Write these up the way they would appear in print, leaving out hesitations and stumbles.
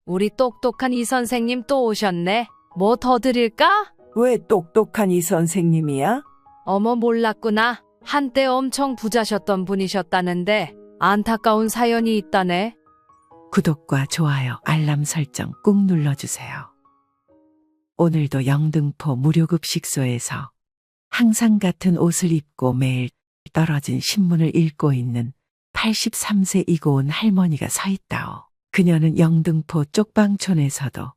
우리 똑똑한 이 선생님 또 오셨네. 뭐 더 드릴까? 왜 똑똑한 이 선생님이야? 어머, 몰랐구나. 한때 엄청 부자셨던 분이셨다는데 안타까운 사연이 있다네. 구독과 좋아요, 알람 설정 꾹 눌러주세요. 오늘도 영등포 무료급식소에서 항상 같은 옷을 입고 매일 떨어진 신문을 읽고 있는 83세 이고은 할머니가 서 있다오. 그녀는 영등포 쪽방촌에서도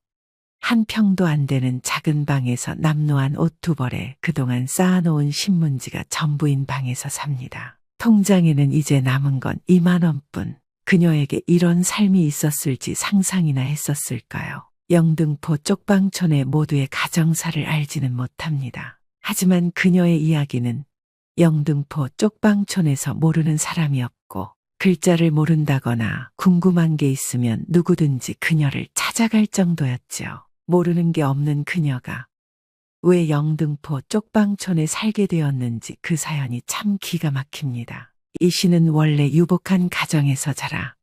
한 평도 안 되는 작은 방에서 남노한 옷 두 벌에 그동안 쌓아놓은 신문지가 전부인 방에서 삽니다. 통장에는 이제 남은 건 2만 원뿐. 그녀에게 이런 삶이 있었을지 상상이나 했었을까요? 영등포 쪽방촌의 모두의 가정사를 알지는 못합니다. 하지만 그녀의 이야기는 영등포 쪽방촌에서 모르는 사람이 없고 글자를 모른다거나 궁금한 게 있으면 누구든지 그녀를 찾아갈 정도였지요. 모르는 게 없는 그녀가 왜 영등포 쪽방촌에 살게 되었는지 그 사연이 참 기가 막힙니다. 이 씨는 원래 유복한 가정에서 자라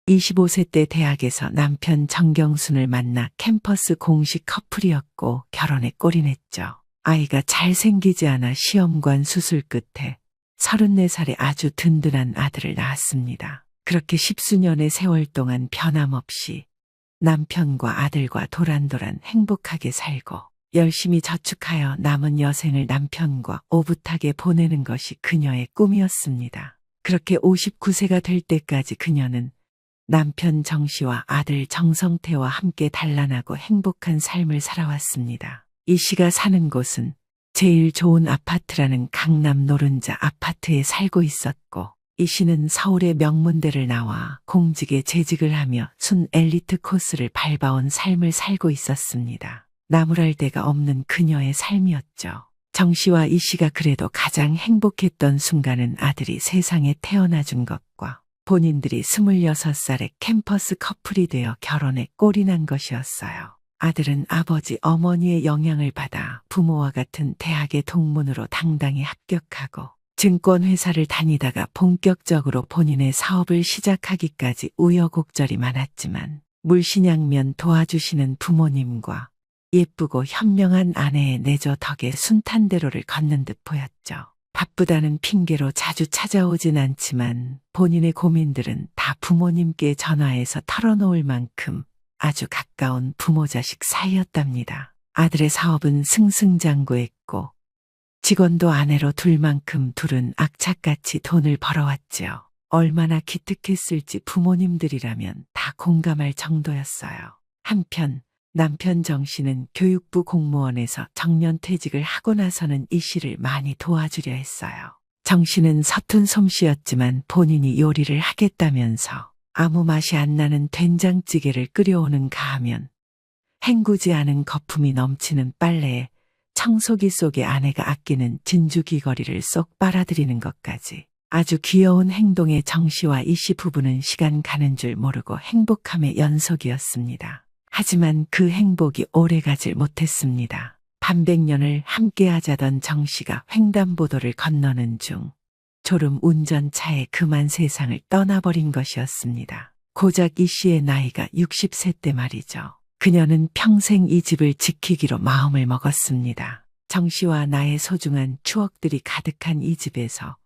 25세 때 대학에서 남편 정경순을 만나 캠퍼스 공식 커플이었고 결혼에 골인했죠. 아이가 잘생기지 않아 시험관 수술 끝에 34살에 아주 든든한 아들을 낳았습니다. 그렇게 십수년의 세월 동안 변함없이 남편과 아들과 도란도란 행복하게 살고 열심히 저축하여 남은 여생을 남편과 오붓하게 보내는 것이 그녀의 꿈이었습니다. 그렇게 59세가 될 때까지 그녀는 남편 정 씨와 아들 정성태와 함께 단란하고 행복한 삶을 살아왔습니다. 이 씨가 사는 곳은 제일 좋은 아파트라는 강남 노른자 아파트에 살고 있었고 이 씨는 서울의 명문대를 나와 공직에 재직을 하며 순 엘리트 코스를 밟아온 삶을 살고 있었습니다. 나무랄 데가 없는 그녀의 삶이었죠. 정 씨와 이 씨가 그래도 가장 행복했던 순간은 아들이 세상에 태어나 준 것과 본인들이 26살에 캠퍼스 커플이 되어 결혼에 꼴이 난 것이었어요. 아들은 아버지 어머니의 영향을 받아 부모와 같은 대학의 동문으로 당당히 합격하고 증권회사를 다니다가 본격적으로 본인의 사업을 시작하기까지 우여곡절이 많았지만 물심양면 도와주시는 부모님과 예쁘고 현명한 아내의 내조 덕에 순탄대로를 걷는 듯 보였죠. 바쁘다는 핑계로 자주 찾아오진 않지만 본인의 고민들은 다 부모님께 전화해서 털어놓을 만큼 아주 가까운 부모 자식 사이였답니다. 아들의 사업은 승승장구했고 직원도 아내로 둘 만큼 둘은 악착같이 돈을 벌어왔지요. 얼마나 기특했을지 부모님들이라면 다 공감할 정도였어요. 한편 남편 정 씨는 교육부 공무원에서 정년퇴직을 하고 나서는 이 씨를 많이 도와주려 했어요. 정 씨는 서툰 솜씨였지만 본인이 요리를 하겠다면서 아무 맛이 안 나는 된장찌개를 끓여오는가 하면 헹구지 않은 거품이 넘치는 빨래에 청소기 속에 아내가 아끼는 진주 귀걸이를 쏙 빨아들이는 것까지 아주 귀여운 행동의 정 씨와 이 씨 부부는 시간 가는 줄 모르고 행복함의 연속이었습니다. 하지만 그 행복이 오래가질 못했습니다. 반백년을 함께하자던 정 씨가 횡단보도를 건너는 중 졸음 운전차에 그만 세상을 떠나버린 것이었습니다. 고작 이 씨의 나이가 60세 때 말이죠. 그녀는 평생 이 집을 지키기로 마음을 먹었습니다. 정 씨와 나의 소중한 추억들이 가득한 이 집에서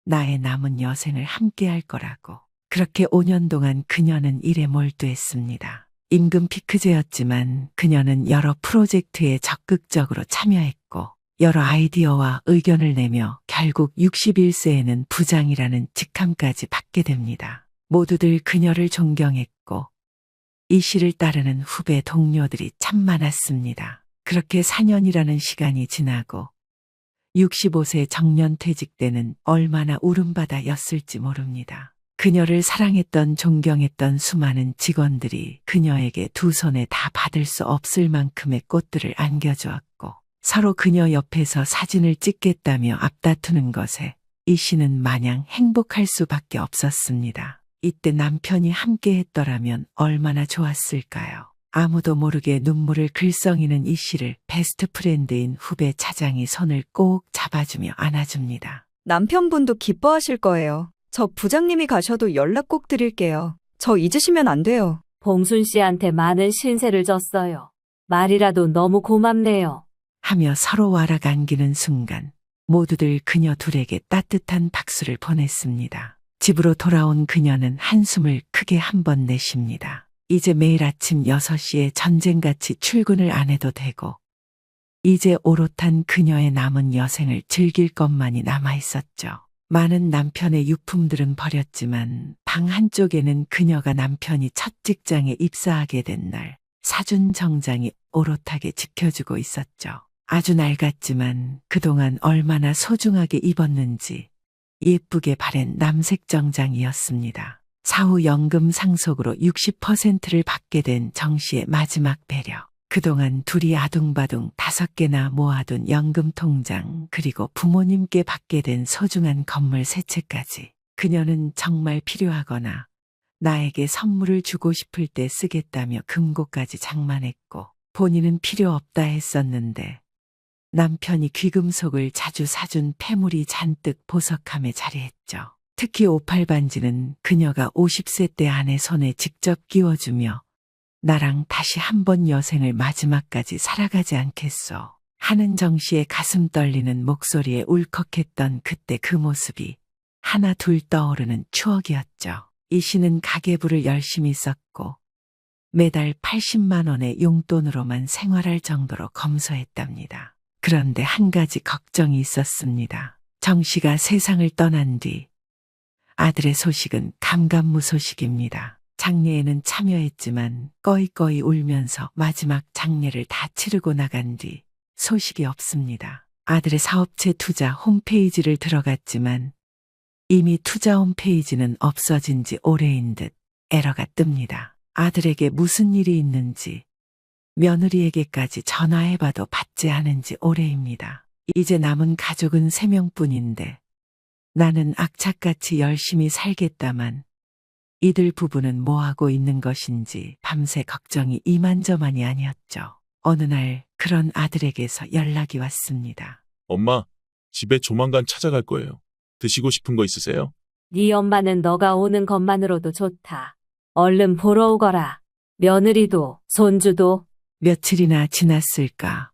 나의 남은 여생을 함께할 거라고. 그렇게 5년 동안 그녀는 일에 몰두했습니다. 임금 피크제였지만 그녀는 여러 프로젝트에 적극적으로 참여했고 여러 아이디어와 의견을 내며 결국 61세에는 부장이라는 직함까지 받게 됩니다. 모두들 그녀를 존경했고 이 씨를 따르는 후배 동료들이 참 많았습니다. 그렇게 4년이라는 시간이 지나고 65세 정년퇴직 때는 얼마나 울음바다였을지 모릅니다. 그녀를 사랑했던 존경했던 수많은 직원들이 그녀에게 두 손에 다 받을 수 없을 만큼의 꽃들을 안겨주었고 서로 그녀 옆에서 사진을 찍겠다며 앞다투는 것에 이 씨는 마냥 행복할 수밖에 없었습니다. 이때 남편이 함께했더라면 얼마나 좋았을까요? 아무도 모르게 눈물을 글썽이는 이 씨를 베스트 프렌드인 후배 차장이 손을 꼭 잡아주며 안아줍니다. 남편분도 기뻐하실 거예요. 저 부장님이 가셔도 연락 꼭 드릴게요. 저 잊으시면 안 돼요. 봉순 씨한테 많은 신세를 졌어요. 말이라도 너무 고맙네요. 하며 서로 와락 안기는 순간 모두들 그녀 둘에게 따뜻한 박수를 보냈습니다. 집으로 돌아온 그녀는 한숨을 크게 한 번 내쉽니다. 이제 매일 아침 6시에 전쟁같이 출근을 안 해도 되고 이제 오롯한 그녀의 남은 여생을 즐길 것만이 남아 있었죠. 많은 남편의 유품들은 버렸지만 방 한쪽에는 그녀가 남편이 첫 직장에 입사하게 된 날 사준 정장이 오롯하게 지켜주고 있었죠. 아주 낡았지만 그동안 얼마나 소중하게 입었는지 예쁘게 바랜 남색 정장이었습니다. 사후 연금 상속으로 60%를 받게 된 정 씨의 마지막 배려. 그동안 둘이 아둥바둥 5개나 모아둔 연금 통장 그리고 부모님께 받게 된 소중한 건물 3채까지 그녀는 정말 필요하거나 나에게 선물을 주고 싶을 때 쓰겠다며 금고까지 장만했고 본인은 필요 없다 했었는데 남편이 귀금속을 자주 사준 폐물이 잔뜩 보석함에 자리했죠. 특히 오팔 반지는 그녀가 50세 때 아내 손에 직접 끼워주며 나랑 다시 한번 여생을 마지막까지 살아가지 않겠소 하는 정 씨의 가슴 떨리는 목소리에 울컥했던 그때 그 모습이 하나 둘 떠오르는 추억이었죠. 이 씨는 가계부를 열심히 썼고 매달 80만 원의 용돈으로만 생활할 정도로 검소했답니다. 그런데 한 가지 걱정이 있었습니다. 정 씨가 세상을 떠난 뒤 아들의 소식은 감감무소식입니다. 장례에는 참여했지만 꺼이꺼이 울면서 마지막 장례를 다 치르고 나간 뒤 소식이 없습니다. 아들의 사업체 투자 홈페이지를 들어갔지만 이미 투자 홈페이지는 없어진 지 오래인 듯 에러가 뜹니다. 아들에게 무슨 일이 있는지 며느리에게까지 전화해봐도 받지 않은 지 오래입니다. 이제 남은 가족은 3명뿐인데 나는 악착같이 열심히 살겠다만 이들 부부는 뭐하고 있는 것인지 밤새 걱정이 이만저만이 아니었죠. 어느 날 그런 아들에게서 연락이 왔습니다. 엄마, 집에 조만간 찾아갈 거예요. 드시고 싶은 거 있으세요? 네 엄마는 너가 오는 것만으로도 좋다. 얼른 보러 오거라. 며느리도 손주도. 며칠이나 지났을까?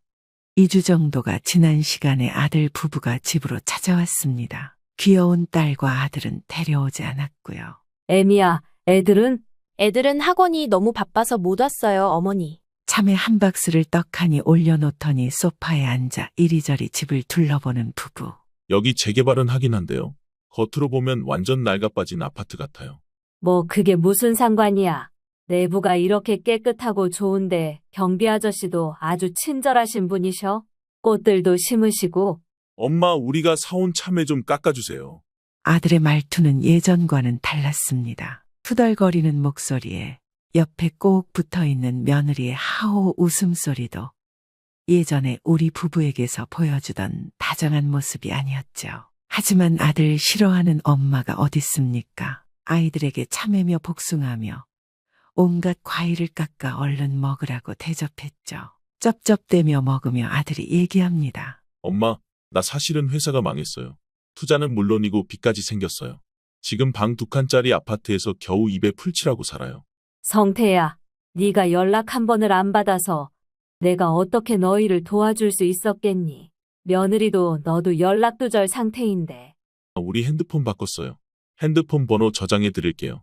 2주 정도가 지난 시간에 아들 부부가 집으로 찾아왔습니다. 귀여운 딸과 아들은 데려오지 않았고요. 애미야, 애들은? 애들은 학원이 너무 바빠서 못 왔어요, 어머니. 참외 한 박스를 떡하니 올려놓더니 소파에 앉아 이리저리 집을 둘러보는 부부. 여기 재개발은 하긴 한데요. 겉으로 보면 완전 낡아빠진 아파트 같아요. 뭐 그게 무슨 상관이야. 내부가 이렇게 깨끗하고 좋은데 경비 아저씨도 아주 친절하신 분이셔. 꽃들도 심으시고. 엄마, 우리가 사온 참외 좀 깎아주세요. 아들의 말투는 예전과는 달랐습니다. 투덜거리는 목소리에 옆에 꼭 붙어있는 며느리의 하호 웃음소리도 예전에 우리 부부에게서 보여주던 다정한 모습이 아니었죠. 하지만 아들 싫어하는 엄마가 어딨습니까? 아이들에게 참외며 복숭아며 온갖 과일을 깎아 얼른 먹으라고 대접했죠. 쩝쩝대며 먹으며 아들이 얘기합니다. 엄마, 나 사실은 회사가 망했어요. 투자는 물론이고 빚까지 생겼어요. 지금 방 2칸짜리 아파트에서 겨우 입에 풀칠하고 살아요. 성태야, 네가 연락 한 번을 안 받아서 내가 어떻게 너희를 도와줄 수 있었겠니? 며느리도 너도 연락두절 상태인데. 우리 핸드폰 바꿨어요. 핸드폰 번호 저장해 드릴게요.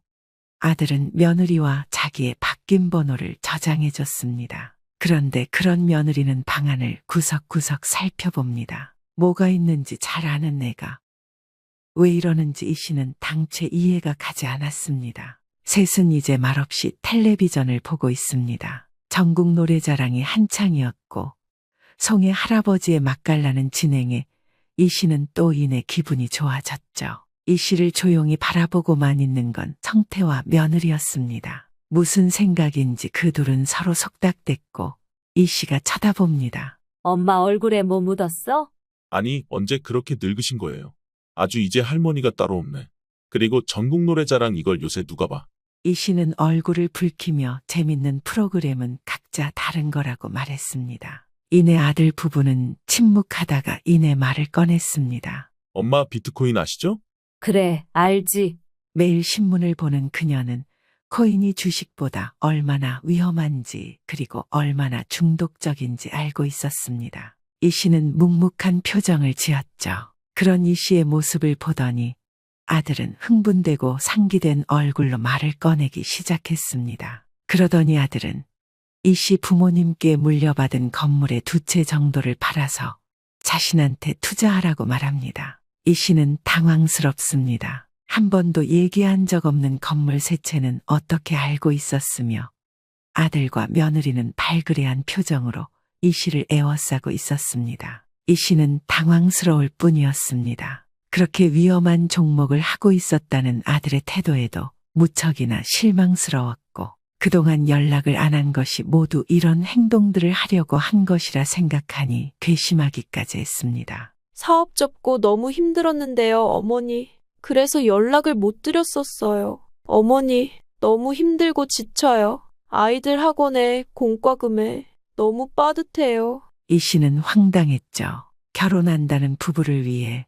아들은 며느리와 자기의 바뀐 번호를 저장해 줬습니다. 그런데 그런 며느리는 방안을 구석구석 살펴봅니다. 뭐가 있는지 잘 아는 내가 왜 이러는지 이 씨는 당최 이해가 가지 않았습니다. 셋은 이제 말없이 텔레비전을 보고 있습니다. 전국 노래자랑이 한창이었고 송혜 할아버지의 맛깔나는 진행에 이 씨는 또 이내 기분이 좋아졌죠. 이 씨를 조용히 바라보고만 있는 건 성태와 며느리였습니다. 무슨 생각인지 그 둘은 서로 속닥댔고 이 씨가 쳐다봅니다. 엄마 얼굴에 뭐 묻었어? 아니, 언제 그렇게 늙으신 거예요? 아주 이제 할머니가 따로 없네. 그리고 전국 노래자랑 이걸 요새 누가 봐. 이 씨는 얼굴을 붉히며 재밌는 프로그램은 각자 다른 거라고 말했습니다. 이내 아들 부부는 침묵하다가 이내 말을 꺼냈습니다. 엄마, 비트코인 아시죠? 그래, 알지. 매일 신문을 보는 그녀는 코인이 주식보다 얼마나 위험한지 그리고 얼마나 중독적인지 알고 있었습니다. 이 씨는 묵묵한 표정을 지었죠. 그런 이 씨의 모습을 보더니 아들은 흥분되고 상기된 얼굴로 말을 꺼내기 시작했습니다. 그러더니 아들은 이 씨 부모님께 물려받은 건물의 2채 정도를 팔아서 자신한테 투자하라고 말합니다. 이 씨는 당황스럽습니다. 한 번도 얘기한 적 없는 건물 3채는 어떻게 알고 있었으며 아들과 며느리는 발그레한 표정으로 이 씨를 에워싸고 있었습니다. 이 씨는 당황스러울 뿐이었습니다. 그렇게 위험한 종목을 하고 있었다는 아들의 태도에도 무척이나 실망스러웠고 그동안 연락을 안 한 것이 모두 이런 행동들을 하려고 한 것이라 생각하니 괘씸하기까지 했습니다. 사업 접고 너무 힘들었는데요, 어머니. 그래서 연락을 못 드렸었어요. 어머니, 너무 힘들고 지쳐요. 아이들 학원에, 공과금에 너무 빠듯해요. 이 씨는 황당했죠. 결혼한다는 부부를 위해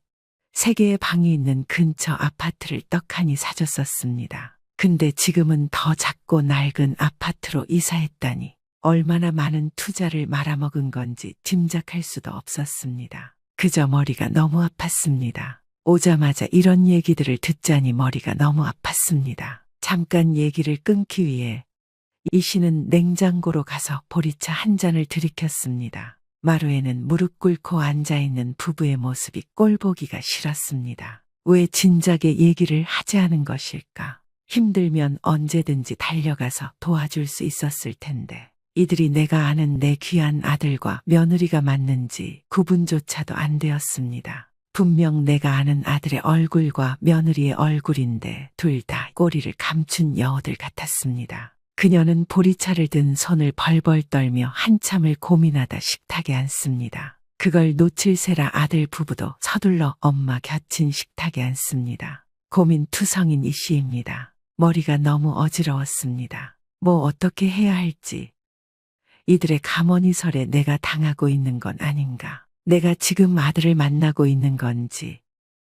3개의 방이 있는 근처 아파트를 떡하니 사줬었습니다. 근데 지금은 더 작고 낡은 아파트로 이사했다니 얼마나 많은 투자를 말아먹은 건지 짐작할 수도 없었습니다. 그저 머리가 너무 아팠습니다. 오자마자 이런 얘기들을 듣자니 머리가 너무 아팠습니다. 잠깐 얘기를 끊기 위해 이 씨는 냉장고로 가서 보리차 한 잔을 들이켰습니다. 마루에는 무릎 꿇고 앉아있는 부부의 모습이 꼴보기가 싫었습니다. 왜 진작에 얘기를 하지 않은 것일까? 힘들면 언제든지 달려가서 도와줄 수 있었을 텐데 이들이 내가 아는 내 귀한 아들과 며느리가 맞는지 구분조차도 안 되었습니다. 분명 내가 아는 아들의 얼굴과 며느리의 얼굴인데 둘 다 꼬리를 감춘 여우들 같았습니다. 그녀는 보리차를 든 손을 벌벌 떨며 한참을 고민하다 식탁에 앉습니다. 그걸 놓칠세라 아들 부부도 서둘러 엄마 곁인 식탁에 앉습니다. 고민투성인 이 씨입니다. 머리가 너무 어지러웠습니다. 뭐 어떻게 해야 할지. 이들의 가머니설에 내가 당하고 있는 건 아닌가. 내가 지금 아들을 만나고 있는 건지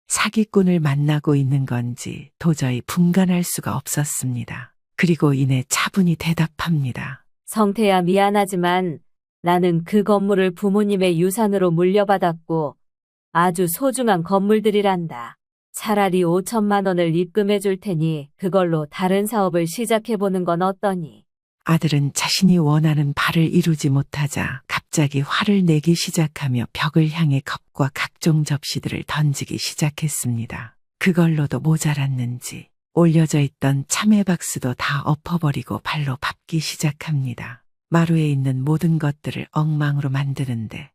사기꾼을 만나고 있는 건지 도저히 분간할 수가 없었습니다. 그리고 이내 차분히 대답합니다. 성태야, 미안하지만 나는 그 건물을 부모님의 유산으로 물려받았고 아주 소중한 건물들이란다. 차라리 5천만 원을 입금해 줄 테니 그걸로 다른 사업을 시작해보는 건 어떠니? 아들은 자신이 원하는 바를 이루지 못하자 갑자기 화를 내기 시작하며 벽을 향해 컵과 각종 접시들을 던지기 시작했습니다. 그걸로도 모자랐는지 올려져 있던 참외박스도 다 엎어버리고 발로 밟기 시작합니다. 마루에 있는 모든 것들을 엉망으로 만드는데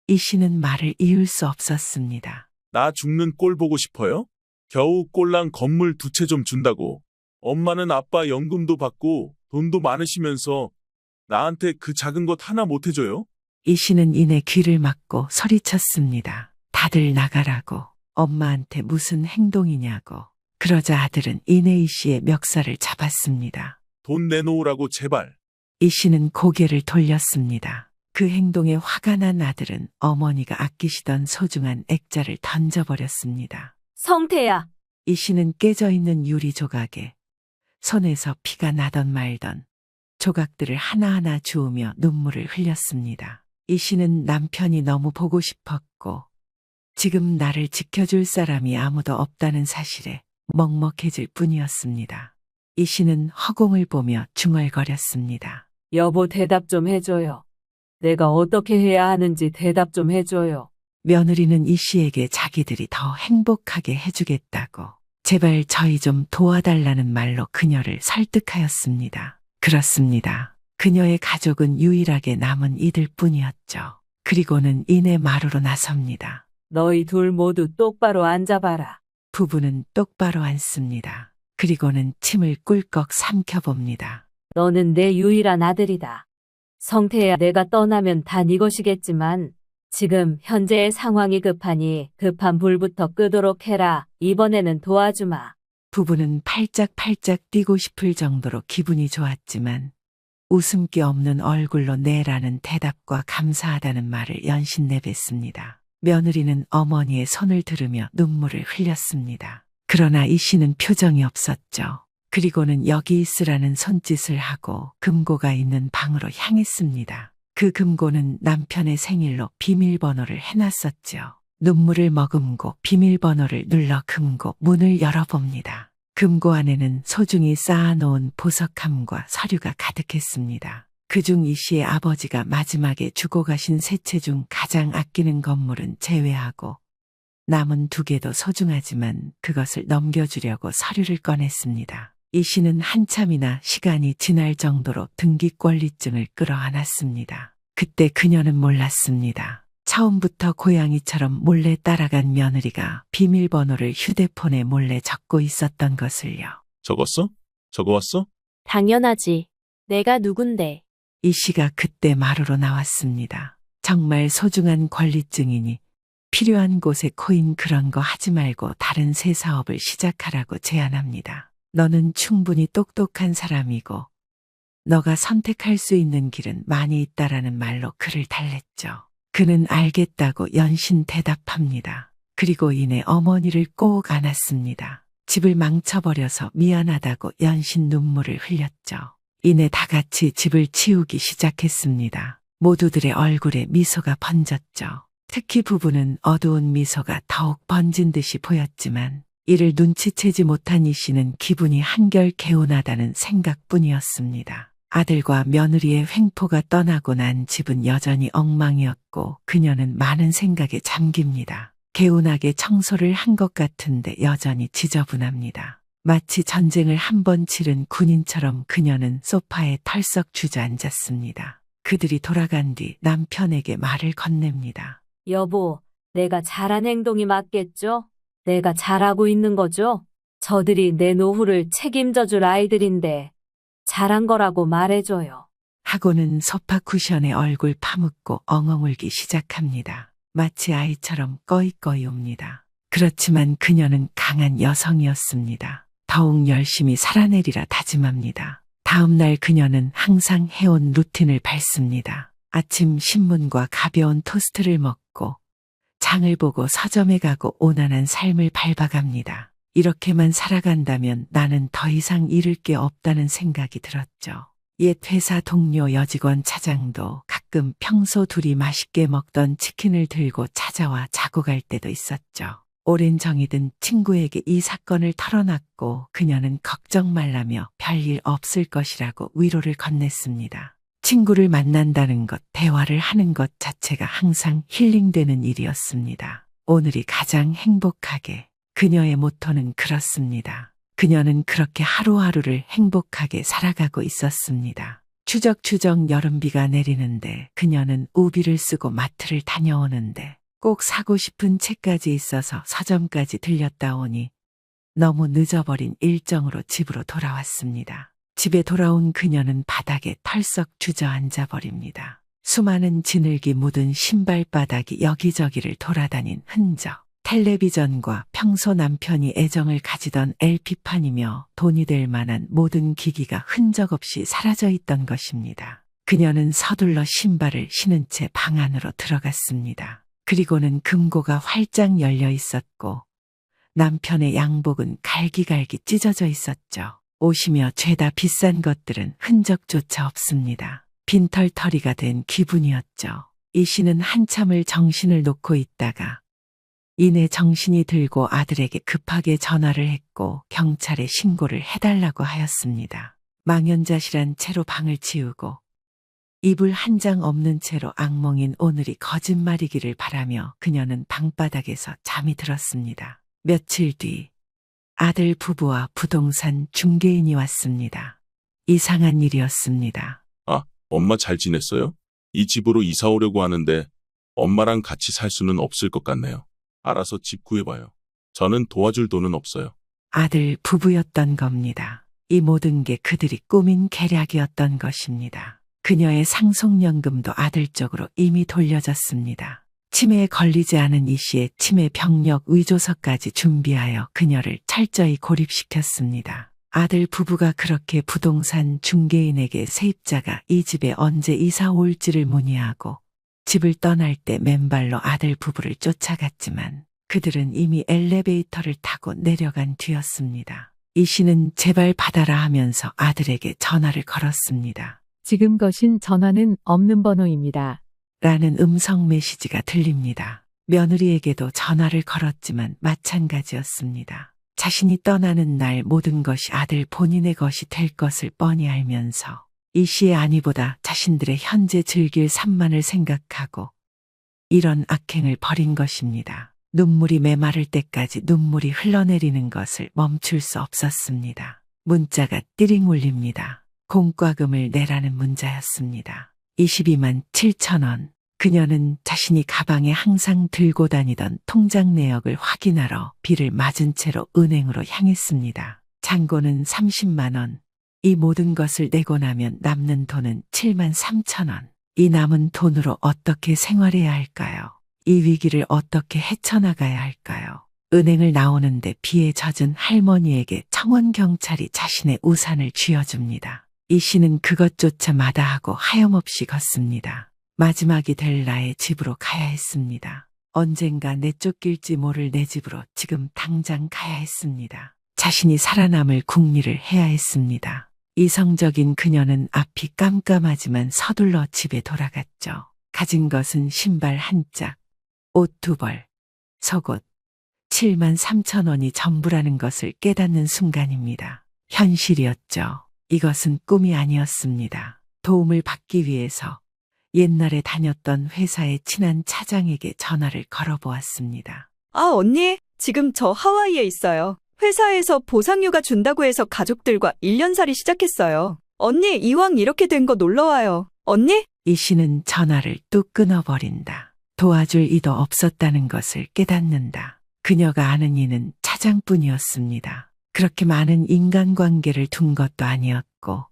이 씨는 말을 이을 수 없었습니다. 나 죽는 꼴 보고 싶어요? 겨우 꼴랑 건물 2채 좀 준다고. 엄마는 아빠 연금도 받고 돈도 많으시면서 나한테 그 작은 것 하나 못 해줘요? 이 씨는 이내 귀를 막고 소리쳤습니다. 다들 나가라고. 엄마한테 무슨 행동이냐고. 그러자 아들은 이내 이 씨의 멱살을 잡았습니다. 돈 내놓으라고 제발. 이 씨는 고개를 돌렸습니다. 그 행동에 화가 난 아들은 어머니가 아끼시던 소중한 액자를 던져버렸습니다. 성태야, 이 씨는 깨져있는 유리 조각에 손에서 피가 나던 말던 조각들을 하나하나 주우며 눈물을 흘렸습니다. 이 씨는 남편이 너무 보고 싶었고 지금 나를 지켜줄 사람이 아무도 없다는 사실에 먹먹해질 뿐이었습니다. 이 씨는 허공을 보며 중얼거렸습니다. 여보, 대답 좀 해줘요. 내가 어떻게 해야 하는지 대답 좀 해줘요. 며느리는 이 씨에게 자기들이 더 행복하게 해주겠다고 제발 저희 좀 도와달라는 말로 그녀를 설득하였습니다. 그렇습니다. 그녀의 가족은 유일하게 남은 이들 뿐이었죠. 그리고는 이내 마루로 나섭니다. 너희 둘 모두 똑바로 앉아봐라. 부부는 똑바로 앉습니다. 그리고는 침을 꿀꺽 삼켜봅니다. 너는 내 유일한 아들이다. 성태야, 내가 떠나면 다 네 것이겠지만 지금 현재의 상황이 급하니 급한 불부터 끄도록 해라. 이번에는 도와주마. 부부는 팔짝팔짝 뛰고 싶을 정도로 기분이 좋았지만 웃음기 없는 얼굴로 네라는 대답과 감사하다는 말을 연신 내뱉습니다. 며느리는 어머니의 손을 들으며 눈물을 흘렸습니다. 그러나 이 씨는 표정이 없었죠. 그리고는 여기 있으라는 손짓을 하고 금고가 있는 방으로 향했습니다. 그 금고는 남편의 생일로 비밀번호를 해놨었죠. 눈물을 머금고 비밀번호를 눌러 금고 문을 열어봅니다. 금고 안에는 소중히 쌓아놓은 보석함과 서류가 가득했습니다. 그중 이 씨의 아버지가 마지막에 주고 가신 세 채 중 가장 아끼는 건물은 제외하고 남은 두 개도 소중하지만 그것을 넘겨주려고 서류를 꺼냈습니다. 이 씨는 한참이나 시간이 지날 정도로 등기권리증을 끌어안았습니다. 그때 그녀는 몰랐습니다. 처음부터 고양이처럼 몰래 따라간 며느리가 비밀번호를 휴대폰에 몰래 적고 있었던 것을요. 적었어? 적어왔어? 당연하지. 내가 누군데. 이 씨가 그때 마루로 나왔습니다. 정말 소중한 권리증이니 필요한 곳에 코인 그런 거 하지 말고 다른 새 사업을 시작하라고 제안합니다. 너는 충분히 똑똑한 사람이고 너가 선택할 수 있는 길은 많이 있다라는 말로 그를 달랬죠. 그는 알겠다고 연신 대답합니다. 그리고 이내 어머니를 꼭 안았습니다. 집을 망쳐버려서 미안하다고 연신 눈물을 흘렸죠. 이내 다 같이 집을 치우기 시작했습니다. 모두들의 얼굴에 미소가 번졌죠. 특히 부부는 어두운 미소가 더욱 번진 듯이 보였지만 이를 눈치채지 못한 이 씨는 기분이 한결 개운하다는 생각뿐이었습니다. 아들과 며느리의 횡포가 떠나고 난 집은 여전히 엉망이었고 그녀는 많은 생각에 잠깁니다. 개운하게 청소를 한 것 같은데 여전히 지저분합니다. 마치 전쟁을 한 번 치른 군인처럼 그녀는 소파에 털썩 주저앉았습니다. 그들이 돌아간 뒤 남편에게 말을 건넵니다. 여보, 내가 잘한 행동이 맞겠죠? 내가 잘하고 있는 거죠? 저들이 내 노후를 책임져 줄 아이들인데 잘한 거라고 말해줘요. 하고는 소파 쿠션에 얼굴 파묻고 엉엉 울기 시작합니다. 마치 아이처럼 꺼이꺼이 웁니다. 그렇지만 그녀는 강한 여성이었습니다. 더욱 열심히 살아내리라 다짐합니다. 다음 날 그녀는 항상 해온 루틴을 밟습니다. 아침 신문과 가벼운 토스트를 먹고 장을 보고 서점에 가고 온화한 삶을 밟아갑니다. 이렇게만 살아간다면 나는 더 이상 잃을 게 없다는 생각이 들었죠. 옛 회사 동료 여직원 차장도 가끔 평소 둘이 맛있게 먹던 치킨을 들고 찾아와 자고 갈 때도 있었죠. 오랜 정이 든 친구에게 이 사건을 털어놨고 그녀는 걱정 말라며 별일 없을 것이라고 위로를 건넸습니다. 친구를 만난다는 것, 대화를 하는 것 자체가 항상 힐링되는 일이었습니다. 오늘이 가장 행복하게. 그녀의 모토는 그렇습니다. 그녀는 그렇게 하루하루를 행복하게 살아가고 있었습니다. 추적추적 여름비가 내리는데 그녀는 우비를 쓰고 마트를 다녀오는데 꼭 사고 싶은 책까지 있어서 서점까지 들렸다 오니 너무 늦어버린 일정으로 집으로 돌아왔습니다. 집에 돌아온 그녀는 바닥에 털썩 주저앉아 버립니다. 수많은 진흙이 묻은 신발바닥이 여기저기를 돌아다닌 흔적. 텔레비전과 평소 남편이 애정을 가지던 LP판이며 돈이 될 만한 모든 기기가 흔적 없이 사라져 있던 것입니다. 그녀는 서둘러 신발을 신은 채 방 안으로 들어갔습니다. 그리고는 금고가 활짝 열려 있었고 남편의 양복은 갈기갈기 찢어져 있었죠. 옷이며 죄다 비싼 것들은 흔적조차 없습니다. 빈털터리가 된 기분이었죠. 이 씨는 한참을 정신을 놓고 있다가 이내 정신이 들고 아들에게 급하게 전화를 했고 경찰에 신고를 해달라고 하였습니다. 망연자실한 채로 방을 치우고 이불 한 장 없는 채로 악몽인 오늘이 거짓말이기를 바라며 그녀는 방바닥에서 잠이 들었습니다. 며칠 뒤 아들 부부와 부동산 중개인이 왔습니다. 이상한 일이었습니다. 아, 엄마 잘 지냈어요? 이 집으로 이사 오려고 하는데 엄마랑 같이 살 수는 없을 것 같네요. 알아서 집 구해봐요. 저는 도와줄 돈은 없어요. 아들 부부였던 겁니다. 이 모든 게 그들이 꾸민 계략이었던 것입니다. 그녀의 상속연금도 아들 쪽으로 이미 돌려졌습니다. 치매에 걸리지 않은 이 씨의 치매 병력 위조서까지 준비하여 그녀를 철저히 고립시켰습니다. 아들 부부가 그렇게 부동산 중개인에게 세입자가 이 집에 언제 이사 올지를 문의하고 집을 떠날 때 맨발로 아들 부부를 쫓아갔지만 그들은 이미 엘리베이터를 타고 내려간 뒤였습니다. 이 씨는 제발 받아라 하면서 아들에게 전화를 걸었습니다. 지금 거신 전화는 없는 번호입니다. 라는 음성 메시지가 들립니다. 며느리에게도 전화를 걸었지만 마찬가지였습니다. 자신이 떠나는 날 모든 것이 아들 본인의 것이 될 것을 뻔히 알면서 이 씨의 안위보다 자신들의 현재 즐길 삶만을 생각하고 이런 악행을 벌인 것입니다. 눈물이 메마를 때까지 눈물이 흘러내리는 것을 멈출 수 없었습니다. 문자가 띠링 울립니다. 공과금을 내라는 문자였습니다. 22만 7천 원. 그녀는 자신이 가방에 항상 들고 다니던 통장 내역을 확인하러 비를 맞은 채로 은행으로 향했습니다. 잔고는 30만 원. 이 모든 것을 내고 나면 남는 돈은 7만 3천 원. 이 남은 돈으로 어떻게 생활해야 할까요? 이 위기를 어떻게 헤쳐나가야 할까요? 은행을 나오는데 비에 젖은 할머니에게 청원경찰이 자신의 우산을 쥐어줍니다. 이 씨는 그것조차 마다하고 하염없이 걷습니다. 마지막이 될 나의 집으로 가야 했습니다. 언젠가 내쫓길지 모를 내 집으로 지금 당장 가야 했습니다. 자신이 살아남을 궁리를 해야 했습니다. 이성적인 그녀는 앞이 깜깜하지만 서둘러 집에 돌아갔죠. 가진 것은 신발 한 짝, 옷 2벌, 속옷, 7만 3천 원이 전부라는 것을 깨닫는 순간입니다. 현실이었죠. 이것은 꿈이 아니었습니다. 도움을 받기 위해서 옛날에 다녔던 회사의 친한 차장에게 전화를 걸어보았습니다. 아, 언니, 지금 저 하와이에 있어요. 회사에서 보상휴가 준다고 해서 가족들과 1년살이 시작했어요. 언니, 이왕 이렇게 된 거 놀러와요. 언니? 이 씨는 전화를 뚝 끊어버린다. 도와줄 이도 없었다는 것을 깨닫는다. 그녀가 아는 이는 차장뿐이었습니다. 그렇게 많은 인간관계를 둔 것도 아니었고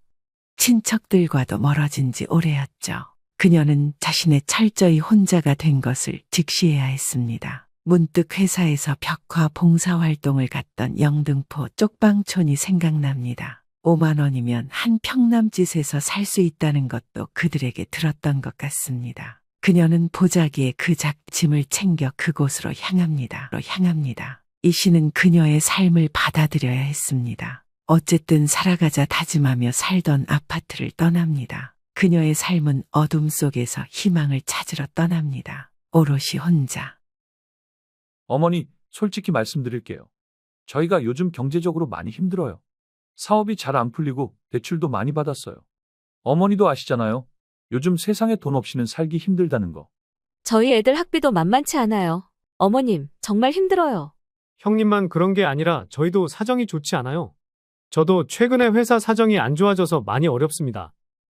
친척들과도 멀어진 지 오래였죠. 그녀는 자신의 철저히 혼자가 된 것을 직시해야 했습니다. 문득 회사에서 벽화 봉사활동을 갔던 영등포 쪽방촌이 생각납니다. 5만 원이면 한 평남짓에서 살 수 있다는 것도 그들에게 들었던 것 같습니다. 그녀는 보자기에 그 작짐을 챙겨 그곳으로 향합니다. 이 씨는 그녀의 삶을 받아들여야 했습니다. 어쨌든 살아가자 다짐하며 살던 아파트를 떠납니다. 그녀의 삶은 어둠 속에서 희망을 찾으러 떠납니다. 오롯이 혼자. 어머니, 솔직히 말씀드릴게요. 저희가 요즘 경제적으로 많이 힘들어요. 사업이 잘 안 풀리고 대출도 많이 받았어요. 어머니도 아시잖아요. 요즘 세상에 돈 없이는 살기 힘들다는 거. 저희 애들 학비도 만만치 않아요. 어머님, 정말 힘들어요. 형님만 그런 게 아니라 저희도 사정이 좋지 않아요. 저도 최근에 회사 사정이 안 좋아져서 많이 어렵습니다.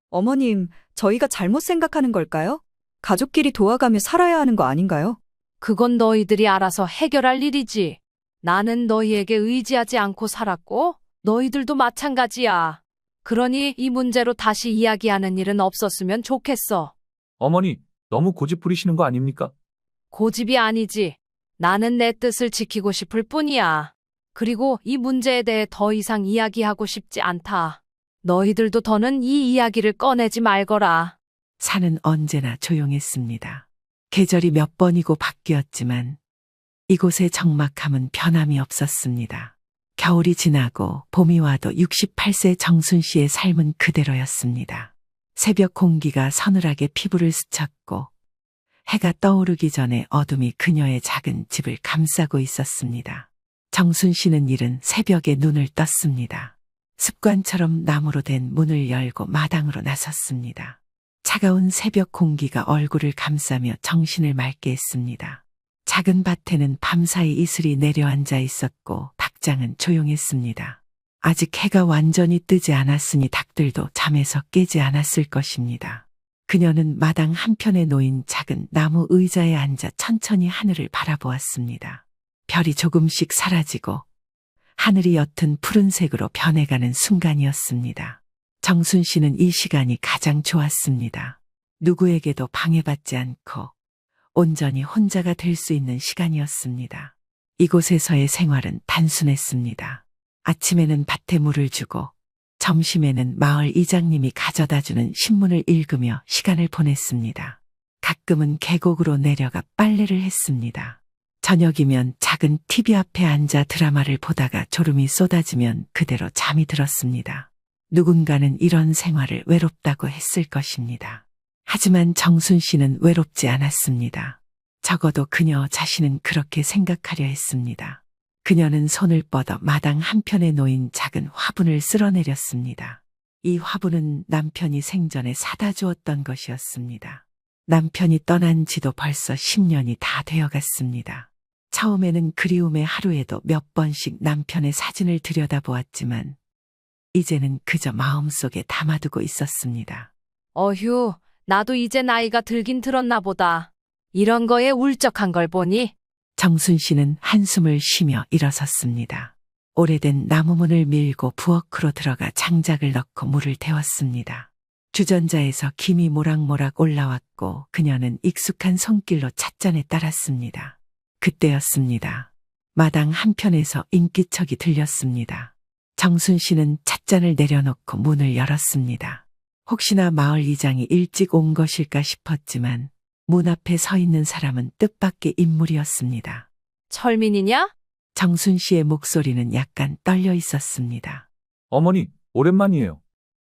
어머님, 저희가 잘못 생각하는 걸까요? 가족끼리 도와가며 살아야 하는 거 아닌가요? 그건 너희들이 알아서 해결할 일이지. 나는 너희에게 의지하지 않고 살았고 너희들도 마찬가지야. 그러니 이 문제로 다시 이야기하는 일은 없었으면 좋겠어. 어머니, 너무 고집 부리시는 거 아닙니까? 고집이 아니지. 나는 내 뜻을 지키고 싶을 뿐이야. 그리고 이 문제에 대해 더 이상 이야기하고 싶지 않다. 너희들도 더는 이 이야기를 꺼내지 말거라. 산은 언제나 조용했습니다. 계절이 몇 번이고 바뀌었지만 이곳의 적막함은 변함이 없었습니다. 겨울이 지나고 봄이 와도 68세 정순 씨의 삶은 그대로였습니다. 새벽 공기가 서늘하게 피부를 스쳤고 해가 떠오르기 전에 어둠이 그녀의 작은 집을 감싸고 있었습니다. 정순 씨는 이른 새벽에 눈을 떴습니다. 습관처럼 나무로 된 문을 열고 마당으로 나섰습니다. 차가운 새벽 공기가 얼굴을 감싸며 정신을 맑게 했습니다. 작은 밭에는 밤사이 이슬이 내려앉아 있었고 닭장은 조용했습니다. 아직 해가 완전히 뜨지 않았으니 닭들도 잠에서 깨지 않았을 것입니다. 그녀는 마당 한편에 놓인 작은 나무 의자에 앉아 천천히 하늘을 바라보았습니다. 별이 조금씩 사라지고 하늘이 옅은 푸른색으로 변해가는 순간이었습니다. 정순 씨는 이 시간이 가장 좋았습니다. 누구에게도 방해받지 않고 온전히 혼자가 될 수 있는 시간이었습니다. 이곳에서의 생활은 단순했습니다. 아침에는 밭에 물을 주고 점심에는 마을 이장님이 가져다주는 신문을 읽으며 시간을 보냈습니다. 가끔은 계곡으로 내려가 빨래를 했습니다. 저녁이면 작은 TV 앞에 앉아 드라마를 보다가 졸음이 쏟아지면 그대로 잠이 들었습니다. 누군가는 이런 생활을 외롭다고 했을 것입니다. 하지만 정순 씨는 외롭지 않았습니다. 적어도 그녀 자신은 그렇게 생각하려 했습니다. 그녀는 손을 뻗어 마당 한편에 놓인 작은 화분을 쓸어내렸습니다. 이 화분은 남편이 생전에 사다 주었던 것이었습니다. 남편이 떠난 지도 벌써 10년이 다 되어갔습니다. 처음에는 그리움의 하루에도 몇 번씩 남편의 사진을 들여다보았지만 이제는 그저 마음속에 담아두고 있었습니다. 어휴, 나도 이제 나이가 들긴 들었나 보다. 이런 거에 울적한 걸 보니 정순 씨는 한숨을 쉬며 일어섰습니다. 오래된 나무문을 밀고 부엌으로 들어가 장작을 넣고 물을 데웠습니다. 주전자에서 김이 모락모락 올라왔고 그녀는 익숙한 손길로 찻잔에 따랐습니다. 그때였습니다. 마당 한편에서 인기척이 들렸습니다. 정순 씨는 찻잔을 내려놓고 문을 열었습니다. 혹시나 마을 이장이 일찍 온 것일까 싶었지만 문 앞에 서 있는 사람은 뜻밖의 인물이었습니다. 철민이냐? 정순 씨의 목소리는 약간 떨려 있었습니다. 어머니, 오랜만이에요.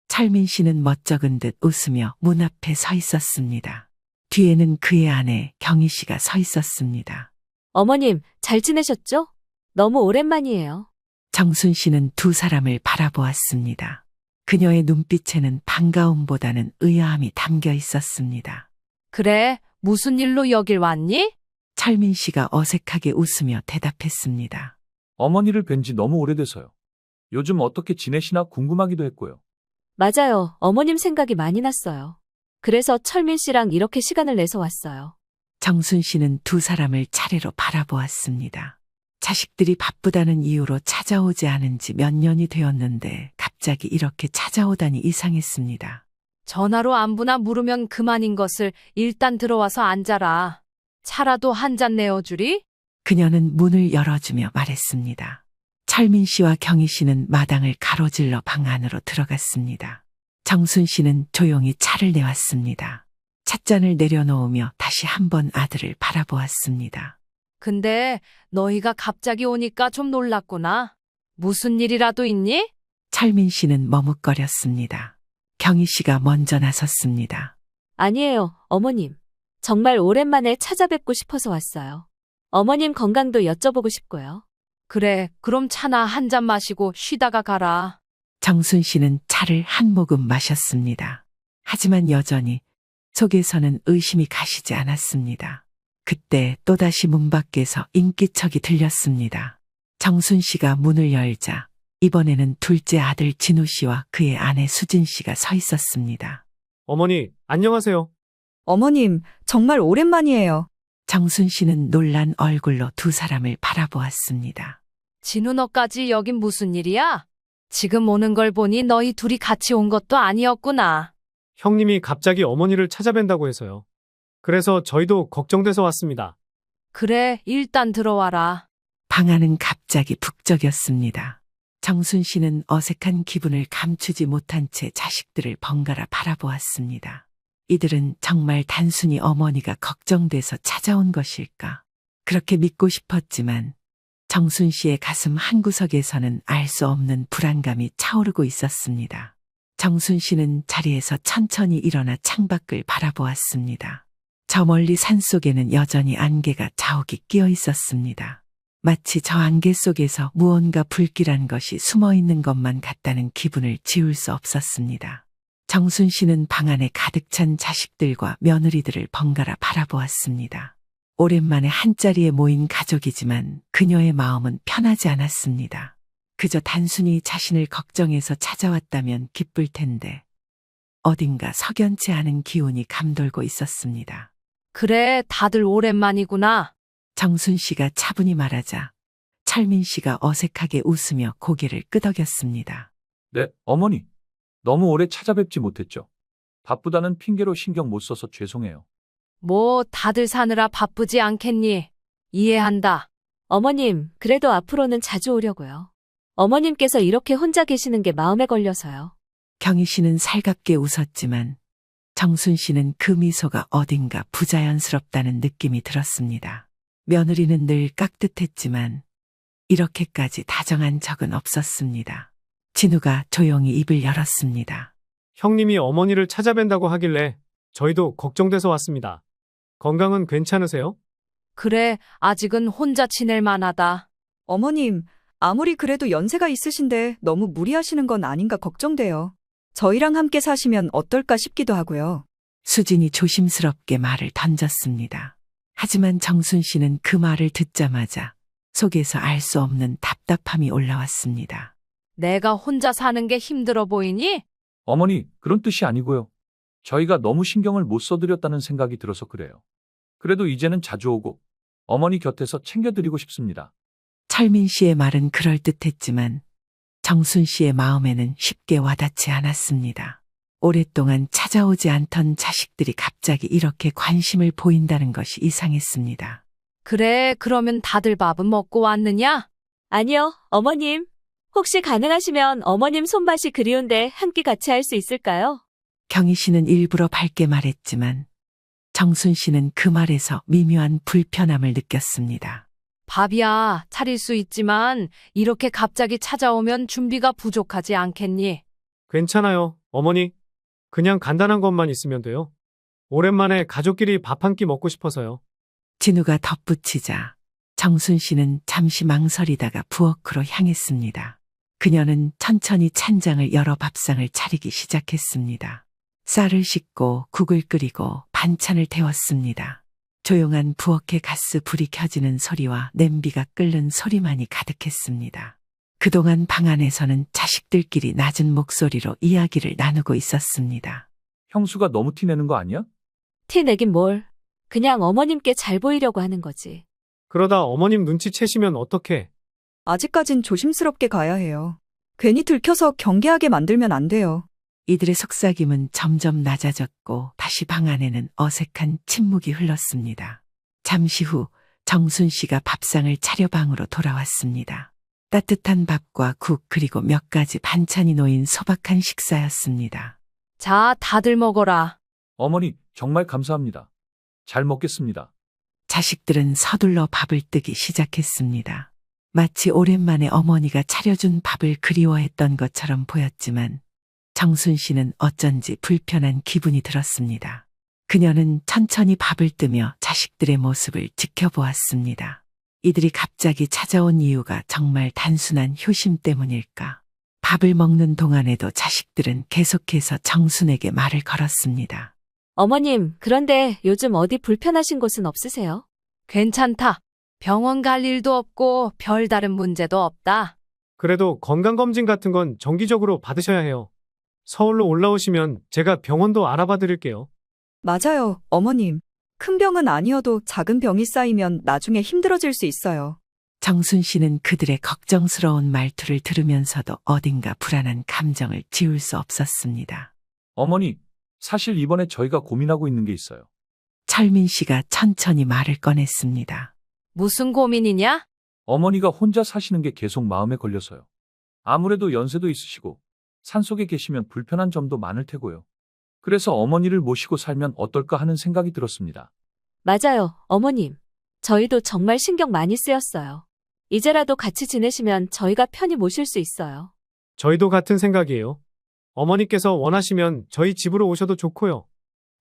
철민 씨는 멋쩍은 듯 웃으며 문 앞에 서 있었습니다. 뒤에는 그의 아내 경희 씨가 서 있었습니다. 어머님, 잘 지내셨죠? 너무 오랜만이에요. 정순 씨는 두 사람을 바라보았습니다. 그녀의 눈빛에는 반가움보다는 의아함이 담겨 있었습니다. 그래, 무슨 일로 여길 왔니? 철민 씨가 어색하게 웃으며 대답했습니다. 어머니를 뵌 지 너무 오래돼서요. 요즘 어떻게 지내시나 궁금하기도 했고요. 맞아요. 어머님 생각이 많이 났어요. 그래서 철민 씨랑 이렇게 시간을 내서 왔어요. 정순 씨는 두 사람을 차례로 바라보았습니다. 자식들이 바쁘다는 이유로 찾아오지 않은 지 몇 년이 되었는데 갑자기 이렇게 찾아오다니 이상했습니다. 전화로 안부나 물으면 그만인 것을 일단 들어와서 앉아라. 차라도 한 잔 내어주리? 그녀는 문을 열어주며 말했습니다. 철민 씨와 경희 씨는 마당을 가로질러 방 안으로 들어갔습니다. 정순 씨는 조용히 차를 내왔습니다. 찻잔을 내려놓으며 다시 한번 아들을 바라보았습니다. 근데 너희가 갑자기 오니까 좀 놀랐구나. 무슨 일이라도 있니? 철민 씨는 머뭇거렸습니다. 경희 씨가 먼저 나섰습니다. 아니에요, 어머님. 정말 오랜만에 찾아뵙고 싶어서 왔어요. 어머님 건강도 여쭤보고 싶고요. 그래, 그럼 차나 한 잔 마시고 쉬다가 가라. 정순 씨는 차를 한 모금 마셨습니다. 하지만 여전히 속에서는 의심이 가시지 않았습니다. 그때 또다시 문 밖에서 인기척이 들렸습니다. 정순 씨가 문을 열자 이번에는 둘째 아들 진우 씨와 그의 아내 수진 씨가 서 있었습니다. 어머니, 안녕하세요. 어머님, 정말 오랜만이에요. 정순 씨는 놀란 얼굴로 두 사람을 바라보았습니다. 진우 너까지 여긴 무슨 일이야? 지금 오는 걸 보니 너희 둘이 같이 온 것도 아니었구나. 형님이 갑자기 어머니를 찾아뵌다고 해서요. 그래서 저희도 걱정돼서 왔습니다. 그래, 일단 들어와라. 방 안은 갑자기 북적였습니다. 정순 씨는 어색한 기분을 감추지 못한 채 자식들을 번갈아 바라보았습니다. 이들은 정말 단순히 어머니가 걱정돼서 찾아온 것일까? 그렇게 믿고 싶었지만 정순 씨의 가슴 한구석에서는 알 수 없는 불안감이 차오르고 있었습니다. 정순 씨는 자리에서 천천히 일어나 창밖을 바라보았습니다. 저 멀리 산속에는 여전히 안개가 자욱이 끼어 있었습니다. 마치 저 안개 속에서 무언가 불길한 것이 숨어 있는 것만 같다는 기분을 지울 수 없었습니다. 정순 씨는 방 안에 가득 찬 자식들과 며느리들을 번갈아 바라보았습니다. 오랜만에 한자리에 모인 가족이지만 그녀의 마음은 편하지 않았습니다. 그저 단순히 자신을 걱정해서 찾아왔다면 기쁠 텐데 어딘가 석연치 않은 기운이 감돌고 있었습니다. 그래, 다들 오랜만이구나. 정순 씨가 차분히 말하자 철민 씨가 어색하게 웃으며 고개를 끄덕였습니다. 네, 어머니. 너무 오래 찾아뵙지 못했죠. 바쁘다는 핑계로 신경 못 써서 죄송해요. 뭐 다들 사느라 바쁘지 않겠니? 이해한다. 어머님, 그래도 앞으로는 자주 오려고요. 어머님께서 이렇게 혼자 계시는 게 마음에 걸려서요. 경희 씨는 살갑게 웃었지만 정순 씨는 그 미소가 어딘가 부자연스럽다는 느낌이 들었습니다. 며느리는 늘 깍듯했지만 이렇게까지 다정한 적은 없었습니다. 진우가 조용히 입을 열었습니다. 형님이 어머니를 찾아뵌다고 하길래 저희도 걱정돼서 왔습니다. 건강은 괜찮으세요? 그래, 아직은 혼자 지낼 만하다. 어머님, 아무리 그래도 연세가 있으신데 너무 무리하시는 건 아닌가 걱정돼요. 저희랑 함께 사시면 어떨까 싶기도 하고요. 수진이 조심스럽게 말을 던졌습니다. 하지만 정순 씨는 그 말을 듣자마자 속에서 알 수 없는 답답함이 올라왔습니다. 내가 혼자 사는 게 힘들어 보이니? 어머니, 그런 뜻이 아니고요. 저희가 너무 신경을 못 써드렸다는 생각이 들어서 그래요. 그래도 이제는 자주 오고 어머니 곁에서 챙겨드리고 싶습니다. 철민 씨의 말은 그럴듯했지만 정순 씨의 마음에는 쉽게 와닿지 않았습니다. 오랫동안 찾아오지 않던 자식들이 갑자기 이렇게 관심을 보인다는 것이 이상했습니다. 그래, 그러면 다들 밥은 먹고 왔느냐? 아니요, 어머님. 혹시 가능하시면 어머님 손맛이 그리운데 한 끼 같이 할 수 있을까요? 경희 씨는 일부러 밝게 말했지만 정순 씨는 그 말에서 미묘한 불편함을 느꼈습니다. 밥이야, 차릴 수 있지만 이렇게 갑자기 찾아오면 준비가 부족하지 않겠니? 괜찮아요, 어머니. 그냥 간단한 것만 있으면 돼요. 오랜만에 가족끼리 밥 한 끼 먹고 싶어서요. 진우가 덧붙이자 정순 씨는 잠시 망설이다가 부엌으로 향했습니다. 그녀는 천천히 찬장을 열어 밥상을 차리기 시작했습니다. 쌀을 씻고 국을 끓이고 반찬을 데웠습니다. 조용한 부엌의 가스 불이 켜지는 소리와 냄비가 끓는 소리만이 가득했습니다. 그동안 방 안에서는 자식들끼리 낮은 목소리로 이야기를 나누고 있었습니다. 형수가 너무 티내는 거 아니야? 티 내긴 뭘. 그냥 어머님께 잘 보이려고 하는 거지. 그러다 어머님 눈치채시면 어떡해. 아직까진 조심스럽게 가야 해요. 괜히 들켜서 경계하게 만들면 안 돼요. 이들의 속삭임은 점점 낮아졌고 다시 방 안에는 어색한 침묵이 흘렀습니다. 잠시 후 정순 씨가 밥상을 차려 방으로 돌아왔습니다. 따뜻한 밥과 국 그리고 몇 가지 반찬이 놓인 소박한 식사였습니다. 자, 다들 먹어라. 어머니, 정말 감사합니다. 잘 먹겠습니다. 자식들은 서둘러 밥을 뜨기 시작했습니다. 마치 오랜만에 어머니가 차려준 밥을 그리워했던 것처럼 보였지만 정순 씨는 어쩐지 불편한 기분이 들었습니다. 그녀는 천천히 밥을 뜨며 자식들의 모습을 지켜보았습니다. 이들이 갑자기 찾아온 이유가 정말 단순한 효심 때문일까? 밥을 먹는 동안에도 자식들은 계속해서 정순에게 말을 걸었습니다. 어머님, 그런데 요즘 어디 불편하신 곳은 없으세요? 괜찮다. 병원 갈 일도 없고 별다른 문제도 없다. 그래도 건강검진 같은 건 정기적으로 받으셔야 해요. 서울로 올라오시면 제가 병원도 알아봐 드릴게요. 맞아요, 어머님. 큰 병은 아니어도 작은 병이 쌓이면 나중에 힘들어질 수 있어요. 정순 씨는 그들의 걱정스러운 말투를 들으면서도 어딘가 불안한 감정을 지울 수 없었습니다. 어머니, 사실 이번에 저희가 고민하고 있는 게 있어요. 철민 씨가 천천히 말을 꺼냈습니다. 무슨 고민이냐? 어머니가 혼자 사시는 게 계속 마음에 걸려서요. 아무래도 연세도 있으시고 산속에 계시면 불편한 점도 많을 테고요. 그래서 어머니를 모시고 살면 어떨까 하는 생각이 들었습니다. 맞아요, 어머님. 저희도 정말 신경 많이 쓰였어요. 이제라도 같이 지내시면 저희가 편히 모실 수 있어요. 저희도 같은 생각이에요. 어머니께서 원하시면 저희 집으로 오셔도 좋고요.